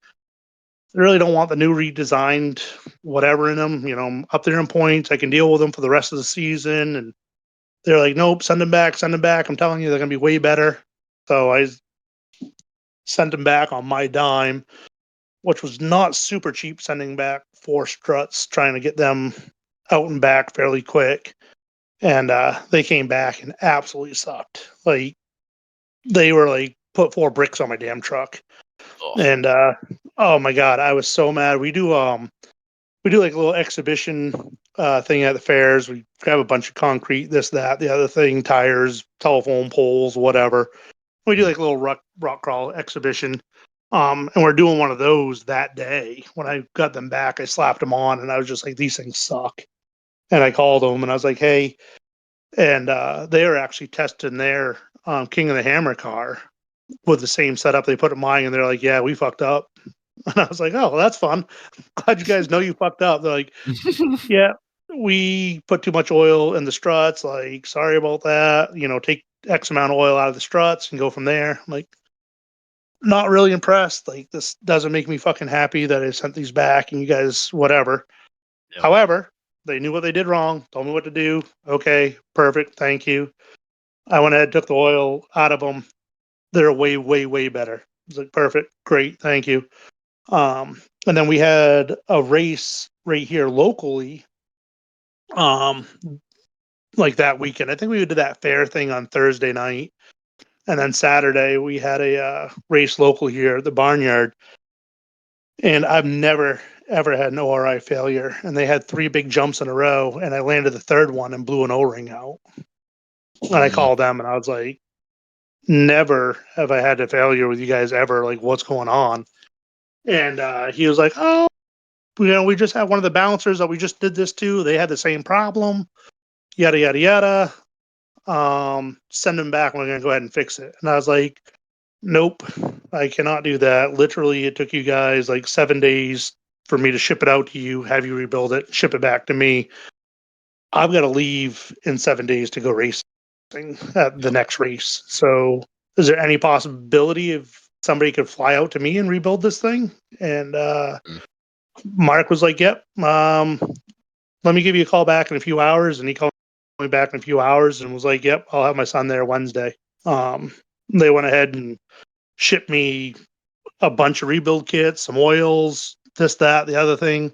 I really don't want the new redesigned whatever in them. I'm up there in points. I can deal with them for the rest of the season. And they're like, nope, send them back, send them back. I'm telling you, they're going to be way better. So I sent them back on my dime, which was not super cheap sending back 4 struts, trying to get them out and back fairly quick. And they came back and absolutely sucked. Like, they were like, put 4 bricks on my damn truck. Oh. And oh my God, I was so mad. We do like a little exhibition thing at the fairs. We grab a bunch of concrete, this, that, the other thing, tires, telephone poles, whatever. We do like a little rock crawl exhibition. And we're doing one of those that day. When I got them back, I slapped them on, and I was just like, these things suck. And I called them, and I was like, hey. And they were actually testing their King of the Hammer car with the same setup they put in mine, and they're like, yeah, we fucked up. And I was like, oh, well, that's fun. Glad you guys know you fucked up. They're like, yeah, we put too much oil in the struts. Like, sorry about that. Take X amount of oil out of the struts and go from there. I'm like, not really impressed. Like, this doesn't make me fucking happy that I sent these back and you guys, whatever. Yep. However, they knew what they did wrong, told me what to do. Okay, perfect. Thank you. I went ahead, took the oil out of them. They're way, way, way better. It's like, perfect. Great. Thank you. And then we had a race right here locally, um, like that weekend. I think we did that fair thing on Thursday night, and then Saturday we had a race local here at the barnyard. And I've never ever had an ORI failure, and they had 3 big jumps in a row, and I landed the third one and blew an O-ring out. And I called them, and I was like, never have I had a failure with you guys ever. Like, what's going on? And he was like, oh, we just had one of the bouncers that we just did this to. They had the same problem. Yada yada yada. Send them back. We're gonna go ahead and fix it. And I was like, nope, I cannot do that. Literally, it took you guys like 7 days for me to ship it out to you, have you rebuild it, ship it back to me. I've got to leave in 7 days to go racing at the next race. So, is there any possibility if somebody could fly out to me and rebuild this thing? And Mark was like, "Yep. Let me give you a call back in a few hours." And he called me back in a few hours and was like, "Yep, I'll have my son there Wednesday." They went ahead and shipped me a bunch of rebuild kits, some oils, this, that, the other thing.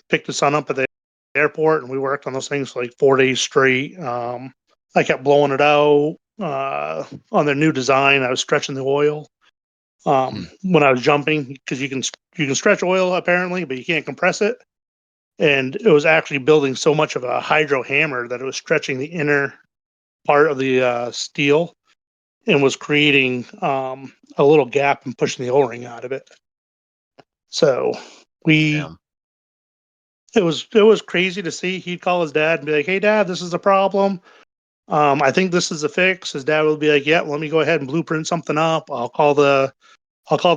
Picked the son up at the airport, and we worked on those things for like 4 days straight. I kept blowing it out on their new design. I was stretching the oil when I was jumping, because you can stretch oil apparently, but you can't compress it. And it was actually building so much of a hydro hammer that it was stretching the inner part of the steel and was creating a little gap and pushing the O-ring out of it. So Damn. it was crazy to see. He'd call his dad and be like, "Hey, Dad, this is the problem. I think this is the fix." His dad would be like, "Yeah, let me go ahead and blueprint something up. I'll call the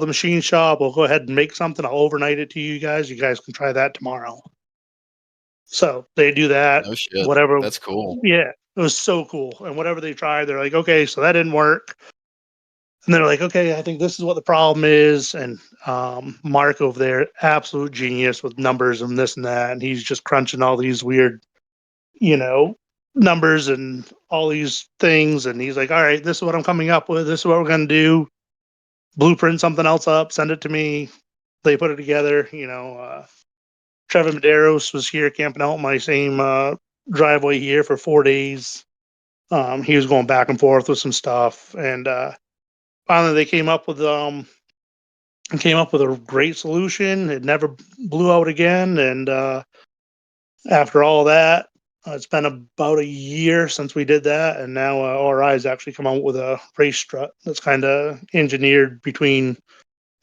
machine shop. We'll go ahead and make something. I'll overnight it to you guys. You guys can try that tomorrow." So they do that. No shit. Whatever. That's cool. Yeah, it was so cool. And whatever they tried, they're like, "Okay, so that didn't work." And they're like, "Okay, I think this is what the problem is." And Mark over there, absolute genius with numbers and this and that. And he's just crunching all these weird, numbers and all these things. And he's like, "All right, this is what I'm coming up with. This is what we're going to do. Blueprint something else up, send it to me." They put it together. Trevor Medeiros was here camping out my same driveway here for 4 days. He was going back and forth with some stuff. And finally they came up with a great solution. It never blew out again. And after all that, it's been about a year since we did that, and now ORI's actually come out with a race strut that's kind of engineered between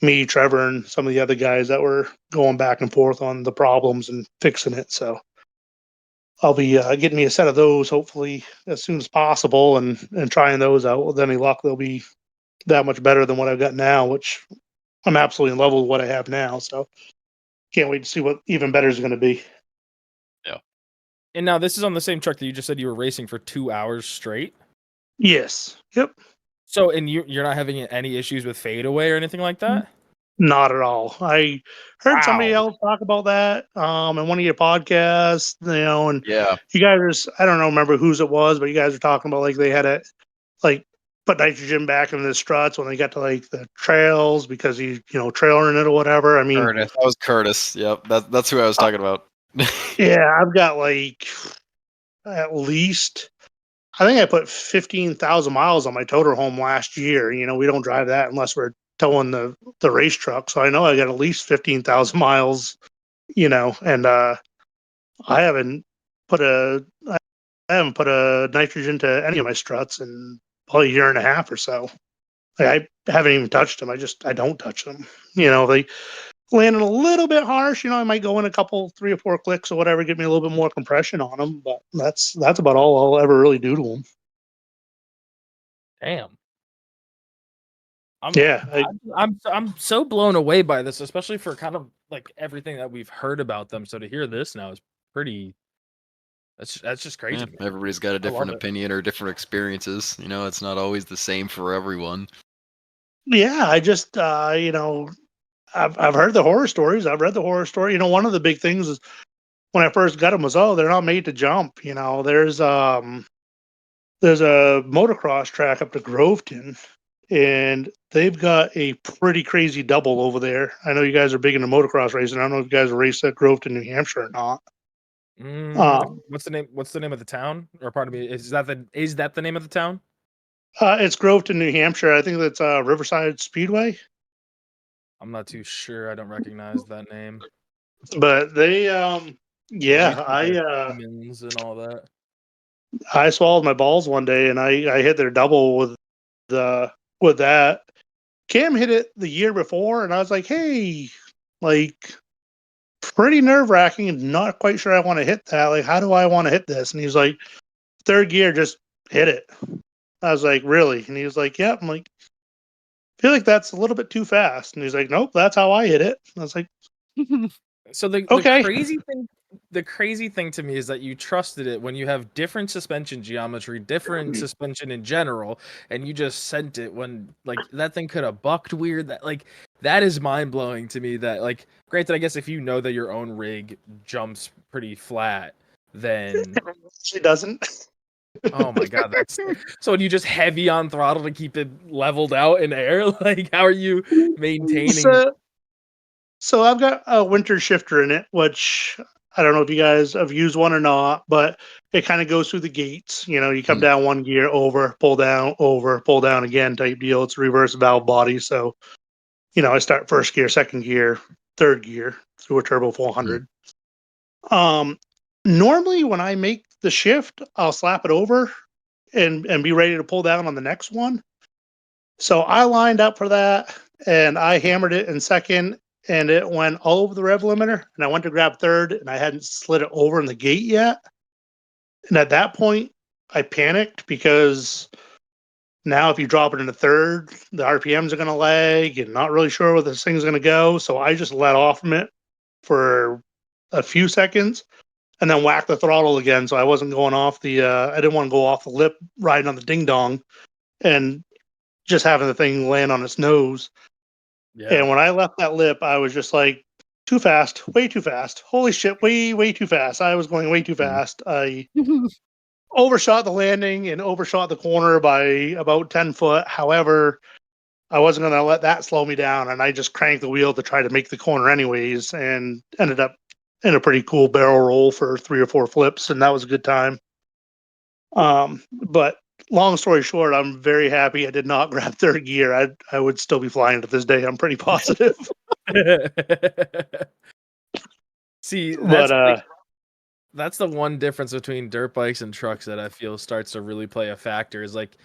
me, Trevor, and some of the other guys that were going back and forth on the problems and fixing it. So I'll be getting me a set of those hopefully as soon as possible, and trying those out. With any luck, they'll be that much better than what I've got now, which I'm absolutely in love with what I have now. So can't wait to see what even better is going to be. And now this is on the same truck that you just said you were racing for 2 hours straight? Yes. Yep. So, and you're not having any issues with fadeaway or anything like that? Not at all. I heard somebody Wow. else talk about that in one of your podcasts, and Yeah. you guys, I don't know, remember whose it was, but you guys were talking about like they had to like put nitrogen back into the struts when they got to like the trails because trailering it or whatever. I mean, Curtis. That was Curtis. Yep. That's who I was talking about. yeah, I've got like at least, I think I put 15,000 miles on my toter home last year. We don't drive that unless we're towing the race truck. So I know I got at least 15,000 miles, and I haven't put a nitrogen to any of my struts in probably a year and a half or so. Like, I haven't even touched them. I don't touch them. They landing a little bit harsh. I might go in a couple, 3 or 4 clicks or whatever, get me a little bit more compression on them. But that's about all I'll ever really do to them. Damn. Yeah, I'm so blown away by this, especially for kind of like everything that we've heard about them. So to hear this now is pretty. That's just crazy. Yeah, to me. everybody's got a different it. opinion or different experiences. It's not always the same for everyone. yeah. I just I've heard the horror stories. I've read the horror story. One of the big things is when I first got them was, they're not made to jump. There's a motocross track up to Groveton, and they've got a pretty crazy double over there. I know you guys are big into motocross racing. I don't know if you guys race at Groveton, New Hampshire or not. What's the name? What's the name of the town? Or pardon me, is that the name of the town? It's Groveton, New Hampshire. I think that's Riverside Speedway. I'm not too sure. I don't recognize that name. But they, Siemens and all that. I swallowed my balls one day, and I hit their double with with that. Cam hit it the year before, and I was like, hey, like, pretty nerve wracking and not quite sure I want to hit that. Like, how do I want to hit this? And he's like, third gear, just hit it. I was like, really? And he was like, yep. I'm like, I feel like that's a little bit too fast. And he's like, nope, that's how I hit it. I was like, So the okay. crazy thing to me is that you trusted it when you have different suspension geometry, different suspension in general, and you just sent it when like that thing could have bucked weird. That is mind blowing to me. That like, granted, I guess if you know that your own rig jumps pretty flat, then She doesn't. oh my god, that's so. When you just heavy on throttle to keep it leveled out in air, like how are you maintaining? So I've got a winter shifter in it, which I don't know if you guys have used one or not, but it kind of goes through the gates. You know, you come down one gear, over, pull down again type deal. It's a reverse valve body. So, you know, I start first gear, second gear, third gear through a turbo 400. Normally when I make the shift, I'll slap it over and be ready to pull down on the next one. So I lined up for that and I hammered it in second and it went all over the rev limiter. And I went to grab third and I hadn't slid it over in the gate yet. And at that point, I panicked because now if you drop it into third, the RPMs are going to lag and not really sure where this thing's going to go. So I just let off from it for a few seconds and then whacked the throttle again. So I wasn't going off I didn't want to go off the lip riding on the ding dong and just having the thing land on its nose. Yeah. And when I left that lip, I was just like, too fast, way too fast. Holy shit, way too fast. I was going way too fast. I overshot the landing and overshot the corner by about 10 foot. However, I wasn't going to let that slow me down. And I just cranked the wheel to try to make the corner anyways and ended up in a pretty cool barrel roll for 3 or 4 flips. And that was a good time. But long story short, I'm very happy I did not grab third gear. I would still be flying to this day. I'm pretty positive. See, But that's the one difference between dirt bikes and trucks that I feel starts to really play a factor is like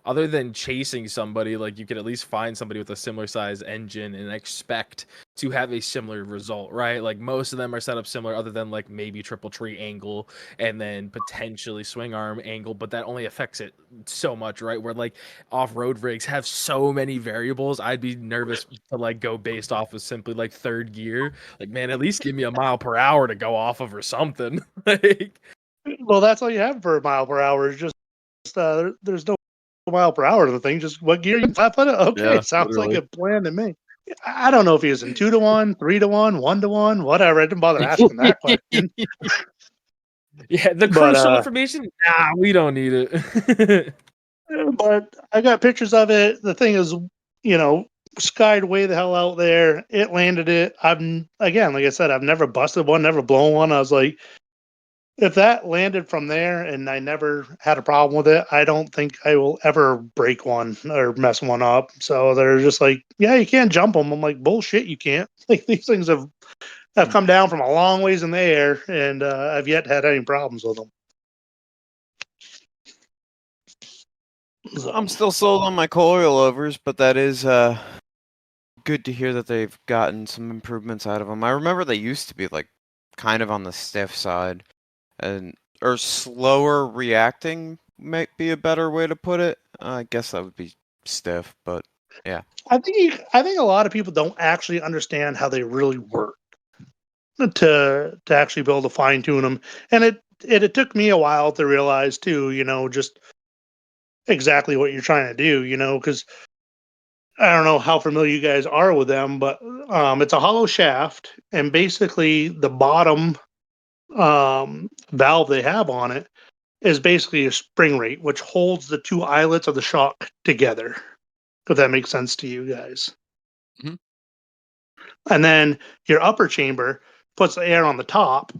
other than chasing somebody, like you could at least find somebody with a similar size engine and expect to have a similar result, right? Like most of them are set up similar other than like maybe triple tree angle and then potentially swing arm angle, but that only affects it so much, right? Where like off-road rigs have so many variables, I'd be nervous to like go based off of simply like third gear. Like, man, at least give me a mile per hour to go off of or something. Like, well, that's all you have for a mile per hour is just there's no mile per hour to the thing. Just what gear you flat foot it? Okay, Yeah, sounds literally. like a plan to me. I don't know if he was in 2-to-1, 3-to-1, 1-to-1, whatever. I didn't bother asking that question. yeah, the crucial information, nah, we don't need it. But I got pictures of it. The thing is, you know, skied way the hell out there. It landed it. Again, like I said, I've never busted one, never blown one. I was like, if that landed from there and I never had a problem with it, I don't think I will ever break one or mess one up. So they're just like, yeah, you can't jump them. I'm like, bullshit, you can't. Like these things have come down from a long ways in the air, and I've yet had any problems with them. So, I'm still sold on my coilovers, but that is good to hear that they've gotten some improvements out of them. I remember they used to be like kind of on the stiff side, or slower reacting might be a better way to put it. I guess that would be stiff, but yeah. I think a lot of people don't actually understand how they really work to actually be able to fine tune them, and it took me a while to realize too. You know, just exactly what you're trying to do. You know, because I don't know how familiar you guys are with them, but it's a hollow shaft, and basically the bottom valve they have on it is basically a spring rate, which holds the two eyelets of the shock together. If that makes sense to you guys. Mhm. And then your upper chamber puts the air on the top,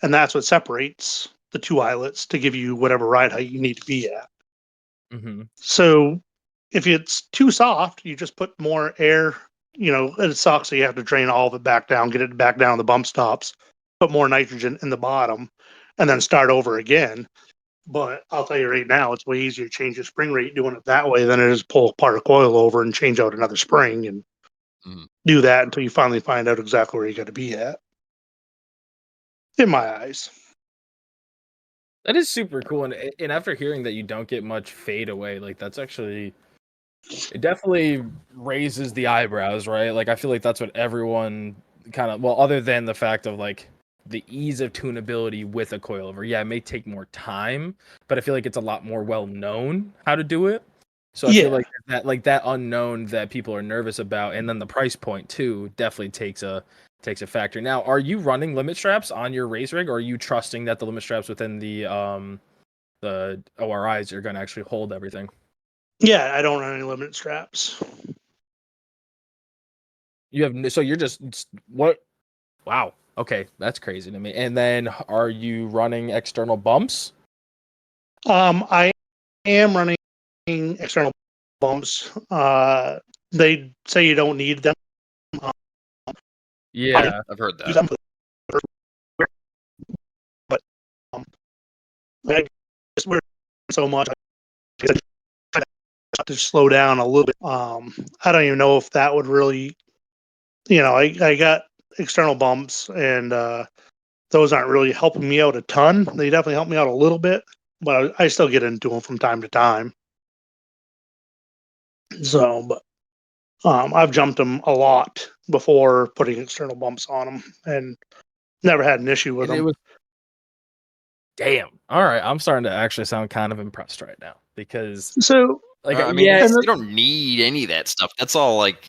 and that's what separates the two eyelets to give you whatever ride height you need to be at. Mm-hmm. So if it's too soft, you just put more air, you know, it sucks. So you have to drain all of it back down, get it back down the bump stops, put more nitrogen in the bottom, and then start over again. But I'll tell you right now, it's way easier to change the spring rate doing it that way than it is pull part of coil over and change out another spring and do that until you finally find out exactly where you got to be at. In my eyes. That is super cool, and after hearing that you don't get much fade away, like that's actually, it definitely raises the eyebrows, right? Like I feel like that's what everyone kind of, well, other than the fact of like the ease of tunability with a coilover. Yeah, it may take more time, but I feel like it's a lot more well known how to do it. So I feel like that unknown that people are nervous about, and then the price point too, definitely takes a factor. Now, are you running limit straps on your race rig, or are you trusting that the limit straps within the ORIs are going to actually hold everything? Yeah, I don't run any limit straps. You have, so you're just what? Wow. Okay, that's crazy to me. And then, are you running external bumps? I am running external bumps. They say you don't need them. Yeah, I've heard Use that. them but I just wear so much. I try to slow down a little bit. I don't even know if that would really, I got external bumps and those aren't really helping me out a ton. They definitely help me out a little bit, but I still get into them from time to time. So, but I've jumped them a lot before putting external bumps on them and never had an issue with and it them. was. Damn. All right, I'm starting to actually sound kind of impressed right now because, So, like, I mean, yeah, and you don't need any of that stuff. That's all like,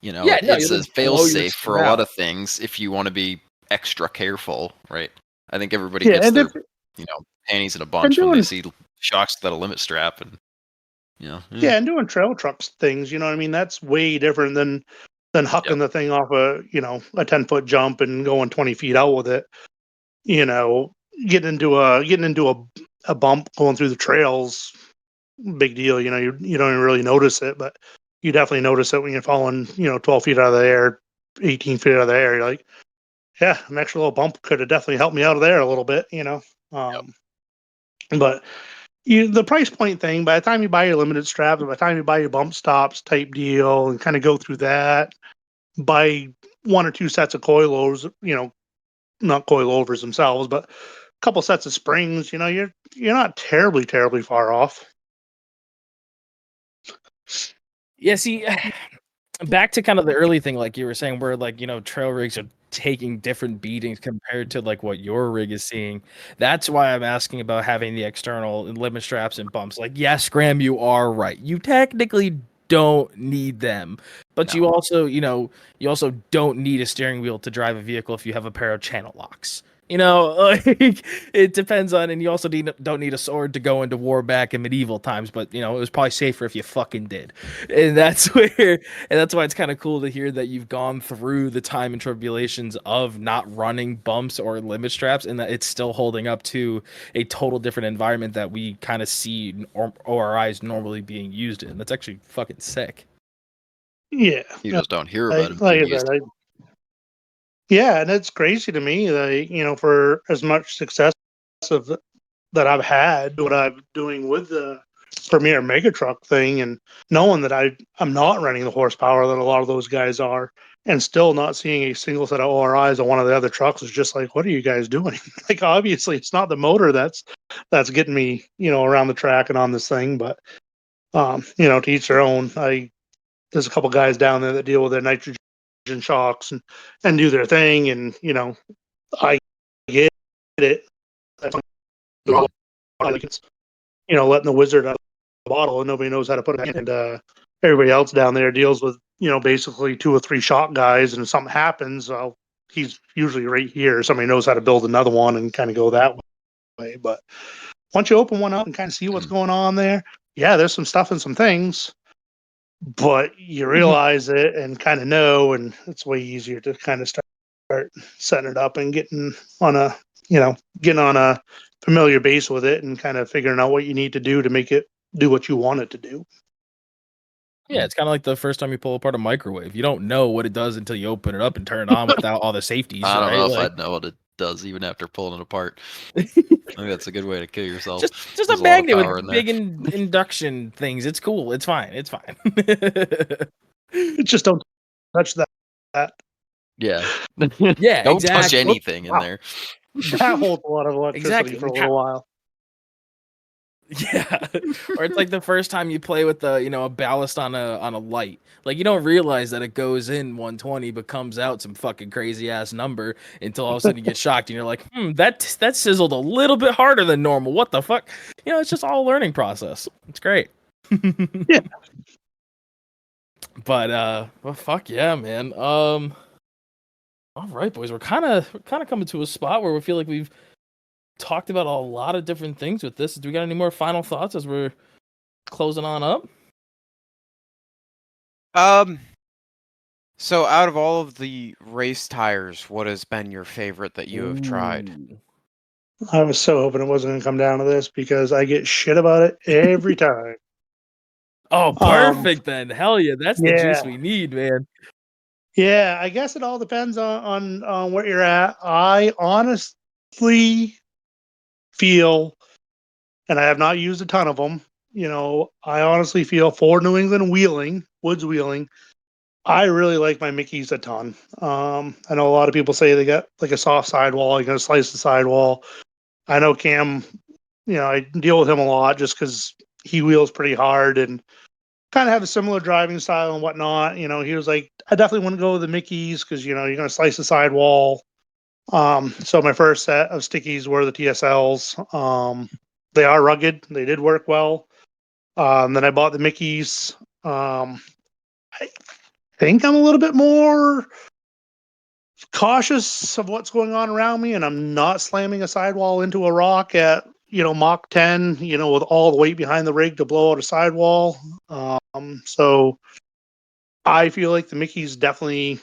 yeah, no, it's you'll a just fail blow your safe shit for a lot out. of things if you want to be extra careful, right? I think everybody yeah, gets and their, panties in a bunch when they see shocks without a limit strap, and yeah, and doing trail trucks things, you know what I mean? That's way different than hucking the thing off a 10-foot jump and going 20 feet out with it. You know, getting into a bump going through the trails, big deal. You don't even really notice it, but you definitely notice it when you're falling 12 feet out of the air, 18 feet out of the air. You're like, yeah, an extra little bump could have definitely helped me out of there a little bit. But the price point thing, by the time you buy your limited straps, by the time you buy your bump stops type deal and kind of go through that, buy one or two sets of coilovers, not coilovers themselves, but a couple sets of springs, you're not terribly far off. Yeah, see, back to kind of the early thing, like you were saying, where like trail rigs are taking different beatings compared to like what your rig is seeing. That's why I'm asking about having the external limit straps and bumps. Like, yes, Graham, you are right. You technically don't need them, but you also don't need a steering wheel to drive a vehicle if you have a pair of channel locks. Like it depends on, and you also don't need a sword to go into war back in medieval times, but it was probably safer if you fucking did. And that's where, and that's why it's kind of cool to hear that you've gone through the time and tribulations of not running bumps or limit straps, and that it's still holding up to a total different environment that we kind of see ORIs normally being used in. That's actually fucking sick. Yeah. you just don't hear about it Like being I said, used. yeah, and it's crazy to me that, for as much success of that I've had, what I'm doing with the Premier Mega Truck thing, and knowing that I'm not running the horsepower that a lot of those guys are, and still not seeing a single set of ORIs on one of the other trucks is just like, what are you guys doing? Like, obviously, it's not the motor that's getting me, around the track and on this thing, but to each their own. There's a couple guys down there that deal with their nitrogen shocks and do their thing, and I get it. That's letting the wizard out of the bottle and nobody knows how to put it in. And everybody else down there deals with, basically two or three shock guys, and if something happens, he's usually right here. Somebody knows how to build another one and kind of go that way. But once you open one up and kind of see what's going on there, yeah, there's some stuff and some things, but you realize it and kind of know, and it's way easier to kind of start setting it up and getting on a familiar base with it and kind of figuring out what you need to do to make it do what you want it to do. Yeah, it's kind of like the first time you pull apart a microwave. You don't know what it does until you open it up and turn it on without all the safeties, I don't right? know if Like, I'd know what to does even after pulling it apart. I think that's a good way to kill yourself. Just a There's lot of magnet power with in there. big induction things. It's cool. It's fine. It's fine. Just don't touch that. Yeah. Yeah, Don't touch exactly. anything in Wow. there. That holds a lot of electricity Exactly. for a little while. Yeah, or it's like the first time you play with a ballast on a light. Like you don't realize that it goes in 120, but comes out some fucking crazy ass number until all of a sudden you get shocked and you're like, that sizzled a little bit harder than normal. What the fuck? It's just all a learning process. It's great. Yeah. But well, fuck yeah, man. All right, boys, we're kind of coming to a spot where we feel like we've talked about a lot of different things with this. Do we got any more final thoughts as we're closing on up? So out of all of the race tires, what has been your favorite that you have tried? Ooh. I was so hoping it wasn't going to come down to this because I get shit about it every time. Oh, perfect then. Hell yeah, that's the yeah. juice we need, man. Yeah, I guess it all depends on where you're at. I honestly feel, and I have not used a ton of them. I honestly feel for New England wheeling, woods wheeling, I really like my Mickeys a ton. I know a lot of people say they got like a soft sidewall. You're gonna slice the sidewall. I know Cam. I deal with him a lot just because he wheels pretty hard and kind of have a similar driving style and whatnot. He was like, I definitely want to go with the Mickeys because you're gonna slice the sidewall. So my first set of stickies were the TSLs. They are rugged. They did work well. Then I bought the Mickeys. I think I'm a little bit more cautious of what's going on around me, and I'm not slamming a sidewall into a rock at Mach 10, with all the weight behind the rig to blow out a sidewall. So I feel like the Mickey's definitely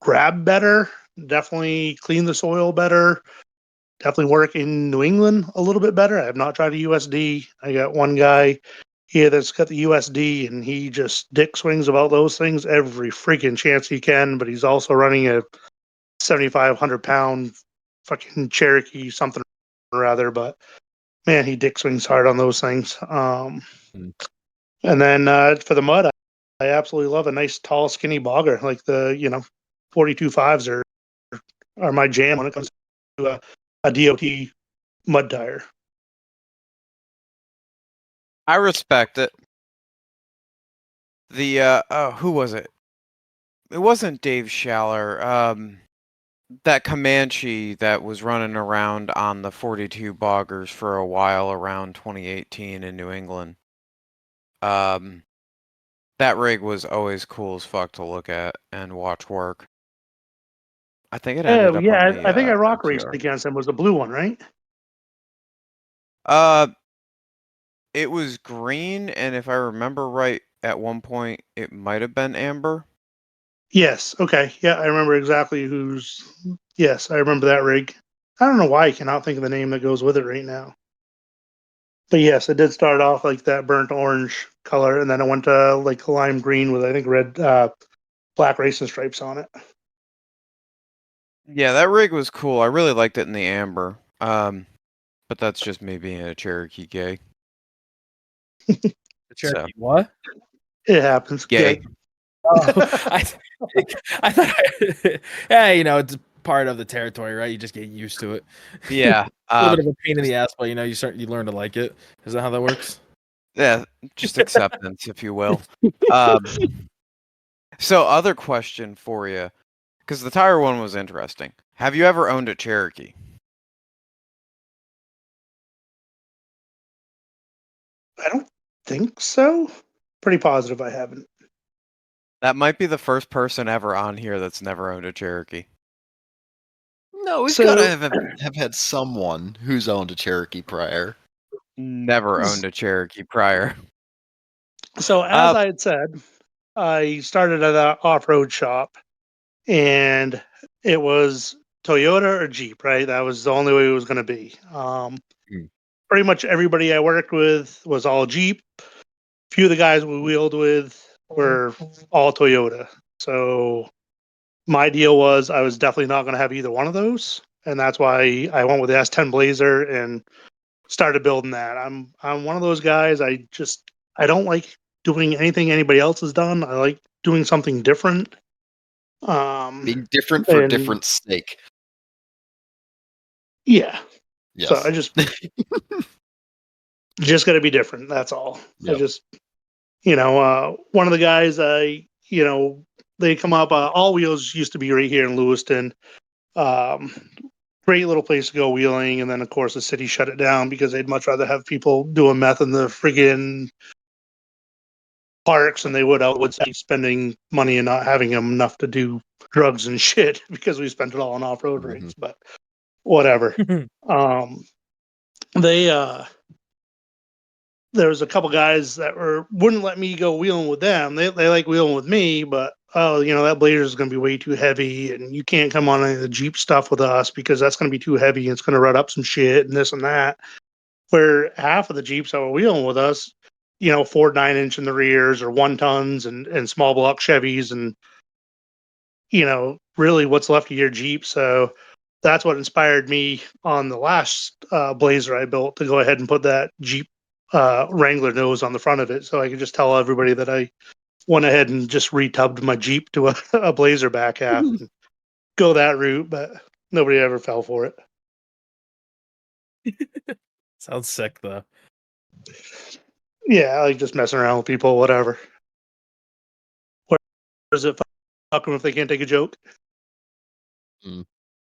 grab better, definitely clean the soil better, definitely work in New England a little bit better. I have not tried a USD. I got one guy here that's got the USD, and he just dick swings about those things every freaking chance he can. But he's also running a 7,500-pound fucking Cherokee something or other. But man, he dick swings hard on those things. And then for the mud, I absolutely love a nice tall skinny bogger like the 42.5s are my jam when it comes to a DOT mud tire. I respect it. The who was it? It wasn't Dave Schaller. That Comanche that was running around on the 42 boggers for a while around 2018 in New England. That rig was always cool as fuck to look at and watch work. I think it ended up on the I think I rock raced FTR. against him was the blue one, right? It was green, and if I remember right, at one point it might have been amber. Yes. Okay. Yeah, I remember exactly who's. Yes, I remember that rig. I don't know why I cannot think of the name that goes with it right now. But yes, it did start off like that burnt orange color, and then it went to like lime green with I think red, black racing stripes on it. Yeah, that rig was cool. I really liked it in the amber. But that's just me being a Cherokee gay. The Cherokee, what? It happens. Gay. Good. Oh, I thought, yeah, it's part of the territory, right? You just get used to it. Yeah. A little bit of a pain in the ass, but you learn to like it. Is that how that works? Yeah, just acceptance, if you will. So other question for you, because the tire one was interesting. Have you ever owned a Cherokee? I don't think so. Pretty positive I haven't. That might be the first person ever on here that's never owned a Cherokee. No, we've So- got to have had someone who's owned a Cherokee prior. Never owned a Cherokee prior. So as I had said, I started at an off-road shop, and it was Toyota or Jeep, right? That was the only way it was going to be. Pretty much everybody I worked with was all Jeep. A few of the guys we wheeled with were all Toyota. So my deal was I was definitely not going to have either one of those. and that's why I went with the S10 Blazer and started building that. I'm one of those guys. I don't like doing anything anybody else has done. I like doing something different. Being different for and different sake. yeah. Yes. So I just got to be different. That's all. Yep. I just, one of the guys, they come up. All Wheels used to be right here in Lewiston. Great little place to go wheeling, and then of course the city shut it down because they'd much rather have people doing meth in the friggin' parks than they would out would spending money and not having them enough to do drugs and shit because we spent it all on off-road rigs. But whatever. They there was a couple guys that wouldn't let me go wheeling with them. They like wheeling with me, but that Blazer is going to be way too heavy, and you can't come on any of the Jeep stuff with us because that's going to be too heavy and it's going to rut up some shit and this and that. Where half of the Jeeps that were wheeling with us, Ford 9-inch in the rears or 1 tons and small block Chevys and really what's left of your Jeep. So that's what inspired me on the last Blazer I built to go ahead and put that Jeep Wrangler nose on the front of it, so I could just tell everybody that I went ahead and just retubbed my Jeep to a Blazer back half and go that route, but nobody ever fell for it. Sounds sick though. Yeah, I like just messing around with people, whatever. What is it? Fuck them if they can't take a joke.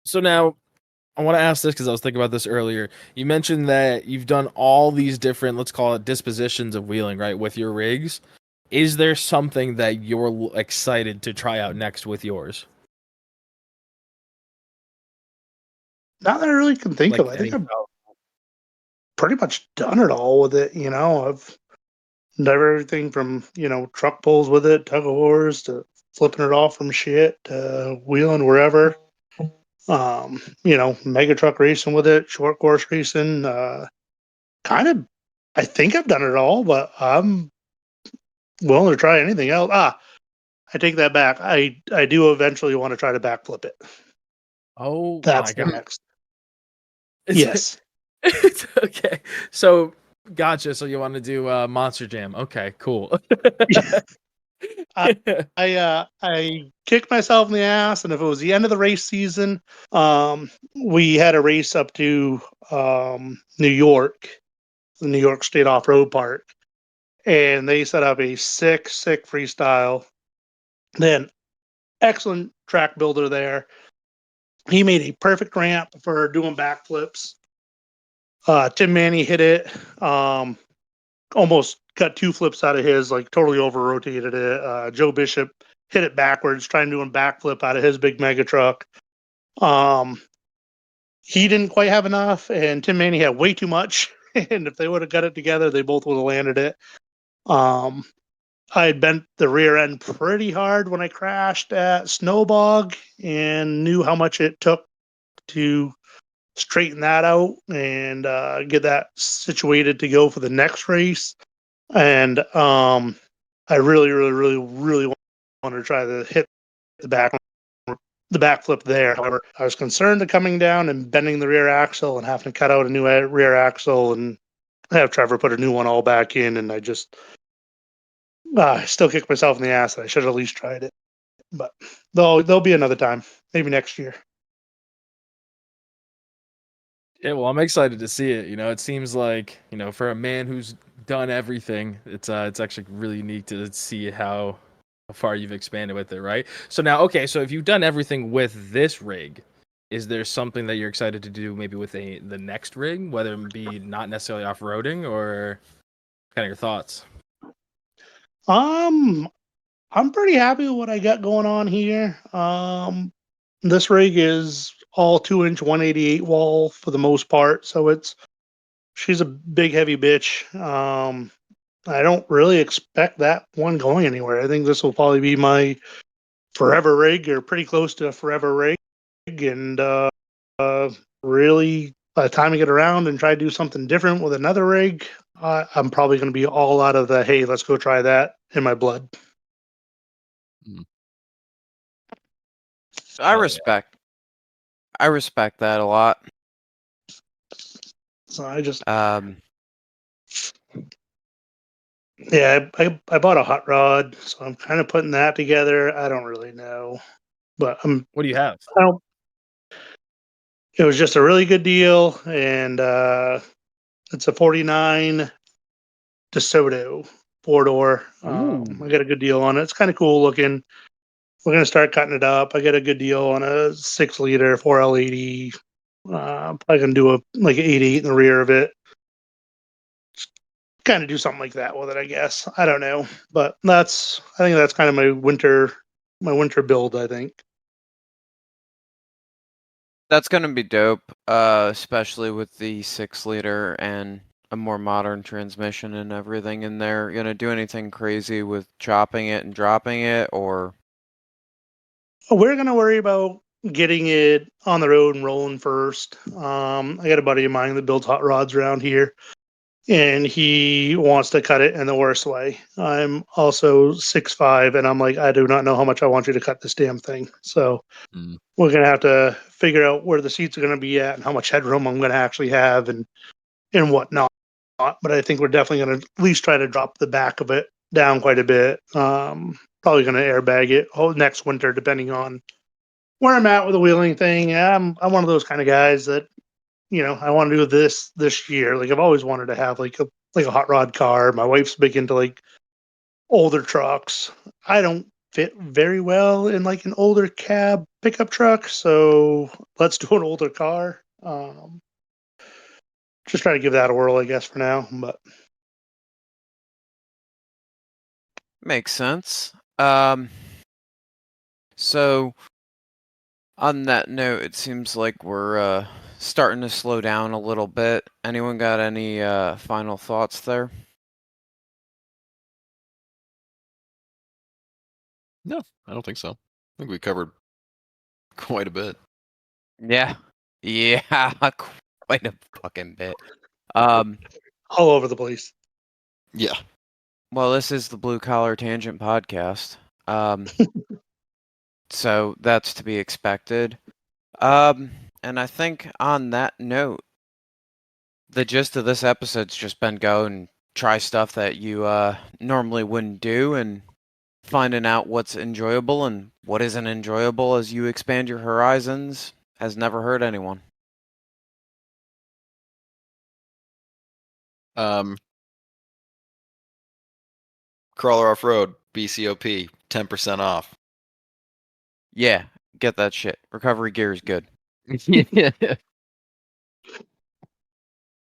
So now I want to ask this because I was thinking about this earlier. You mentioned that you've done all these different, let's call it dispositions of wheeling, right, with your rigs. Is there something that you're excited to try out next with yours? Not that I really can think of. I think I've pretty much done it all with it. I've done everything from, truck pulls with it, tug of wars, to flipping it off from shit, to wheeling wherever. Mega truck racing with it, short course racing. Kind of, I think I've done it all, but I'm willing to try anything else. I take that back. I do eventually want to try to backflip it. Oh, that's my God. next. Yes. Okay. So, gotcha. So you want to do Monster Jam? Okay, cool. I kicked myself in the ass, and if it was the end of the race season, we had a race up to New York, the New York State Off-Road Park, and they set up a sick freestyle. Then excellent track builder there. He made a perfect ramp for doing backflips. Tim Manny hit it. Almost got 2 flips out of his, like totally over rotated it. Joe Bishop hit it backwards, trying to do a backflip out of his big mega truck. He didn't quite have enough, and Tim Manny had way too much. And if they would have got it together, they both would have landed it. I had bent the rear end pretty hard when I crashed at Snowbog and knew how much it took to straighten that out and get that situated to go for the next race. And I really wanted to try to hit the backflip there. However, I was concerned of coming down and bending the rear axle and having to cut out a new rear axle and have Trevor put a new one all back in. And I just still kicked myself in the ass. I should have at least tried it. But there'll be another time, maybe next year. Yeah, well, I'm excited to see it. It seems like, for a man who's done everything, it's actually really unique to see how far you've expanded with it, right? So now, okay, so if you've done everything with this rig, is there something that you're excited to do maybe with the next rig, whether it be not necessarily off-roading, or kind of your thoughts? I'm pretty happy with what I got going on here. This rig is all 2-inch 188 wall for the most part, so she's a big heavy bitch. I don't really expect that one going anywhere. I think this will probably be my forever rig, or pretty close to a forever rig. And really, by the time I get around and try to do something different with another rig, I'm probably going to be all out of the, hey, let's go try that in my blood. I respect I respect that a lot. So I just, Um, yeah, I bought a hot rod, so I'm kind of putting that together. I don't really know, but What do you have? I don't. It was just a really good deal, and it's a 49 DeSoto 4-door. I got a good deal on it. It's kind of cool looking. We're gonna start cutting it up. I got a good deal on a 6-liter 4L80. Probably gonna do a like 88 in the rear of it. Kind of do something like that with it, I guess. I don't know, but I think that's kind of my winter build. I think. that's gonna be dope, especially with the 6-liter and a more modern transmission and everything in there. Gonna do anything crazy with chopping it and dropping it, or We're gonna worry about getting it on the road and rolling first. I got a buddy of mine that builds hot rods around here, and he wants to cut it in the worst way. I'm also 6'5", and I'm like, I do not know how much I want you to cut this damn thing. So Mm. we're gonna have to figure out where the seats are gonna be at and how much headroom I'm gonna actually have and whatnot. But I think we're definitely gonna at least try to drop the back of it down quite a bit. Probably gonna airbag it next winter, depending on where I'm at with the wheeling thing. I'm one of those kind of guys that I want to do this year. Like I've always wanted to have like a hot rod car. My wife's big into like older trucks. I don't fit very well in like an older cab pickup truck, so let's do an older car. Just try to give that a whirl, I guess, for now. But makes sense. So on that note, it seems like we're starting to slow down a little bit. Anyone got any final thoughts there? No, I don't think so. I think we covered quite a bit. Yeah. Yeah, quite a fucking bit. Um, all over the place. Yeah. well, this is the Blue Collar Tangent podcast. So that's to be expected. And I think on that note, the gist of this episode's just been go and try stuff that you normally wouldn't do and finding out what's enjoyable and what isn't enjoyable as you expand your horizons has never hurt anyone. Crawler Off Road, BCOP, 10% off. Yeah, get that shit. Recovery gear is good. Yeah.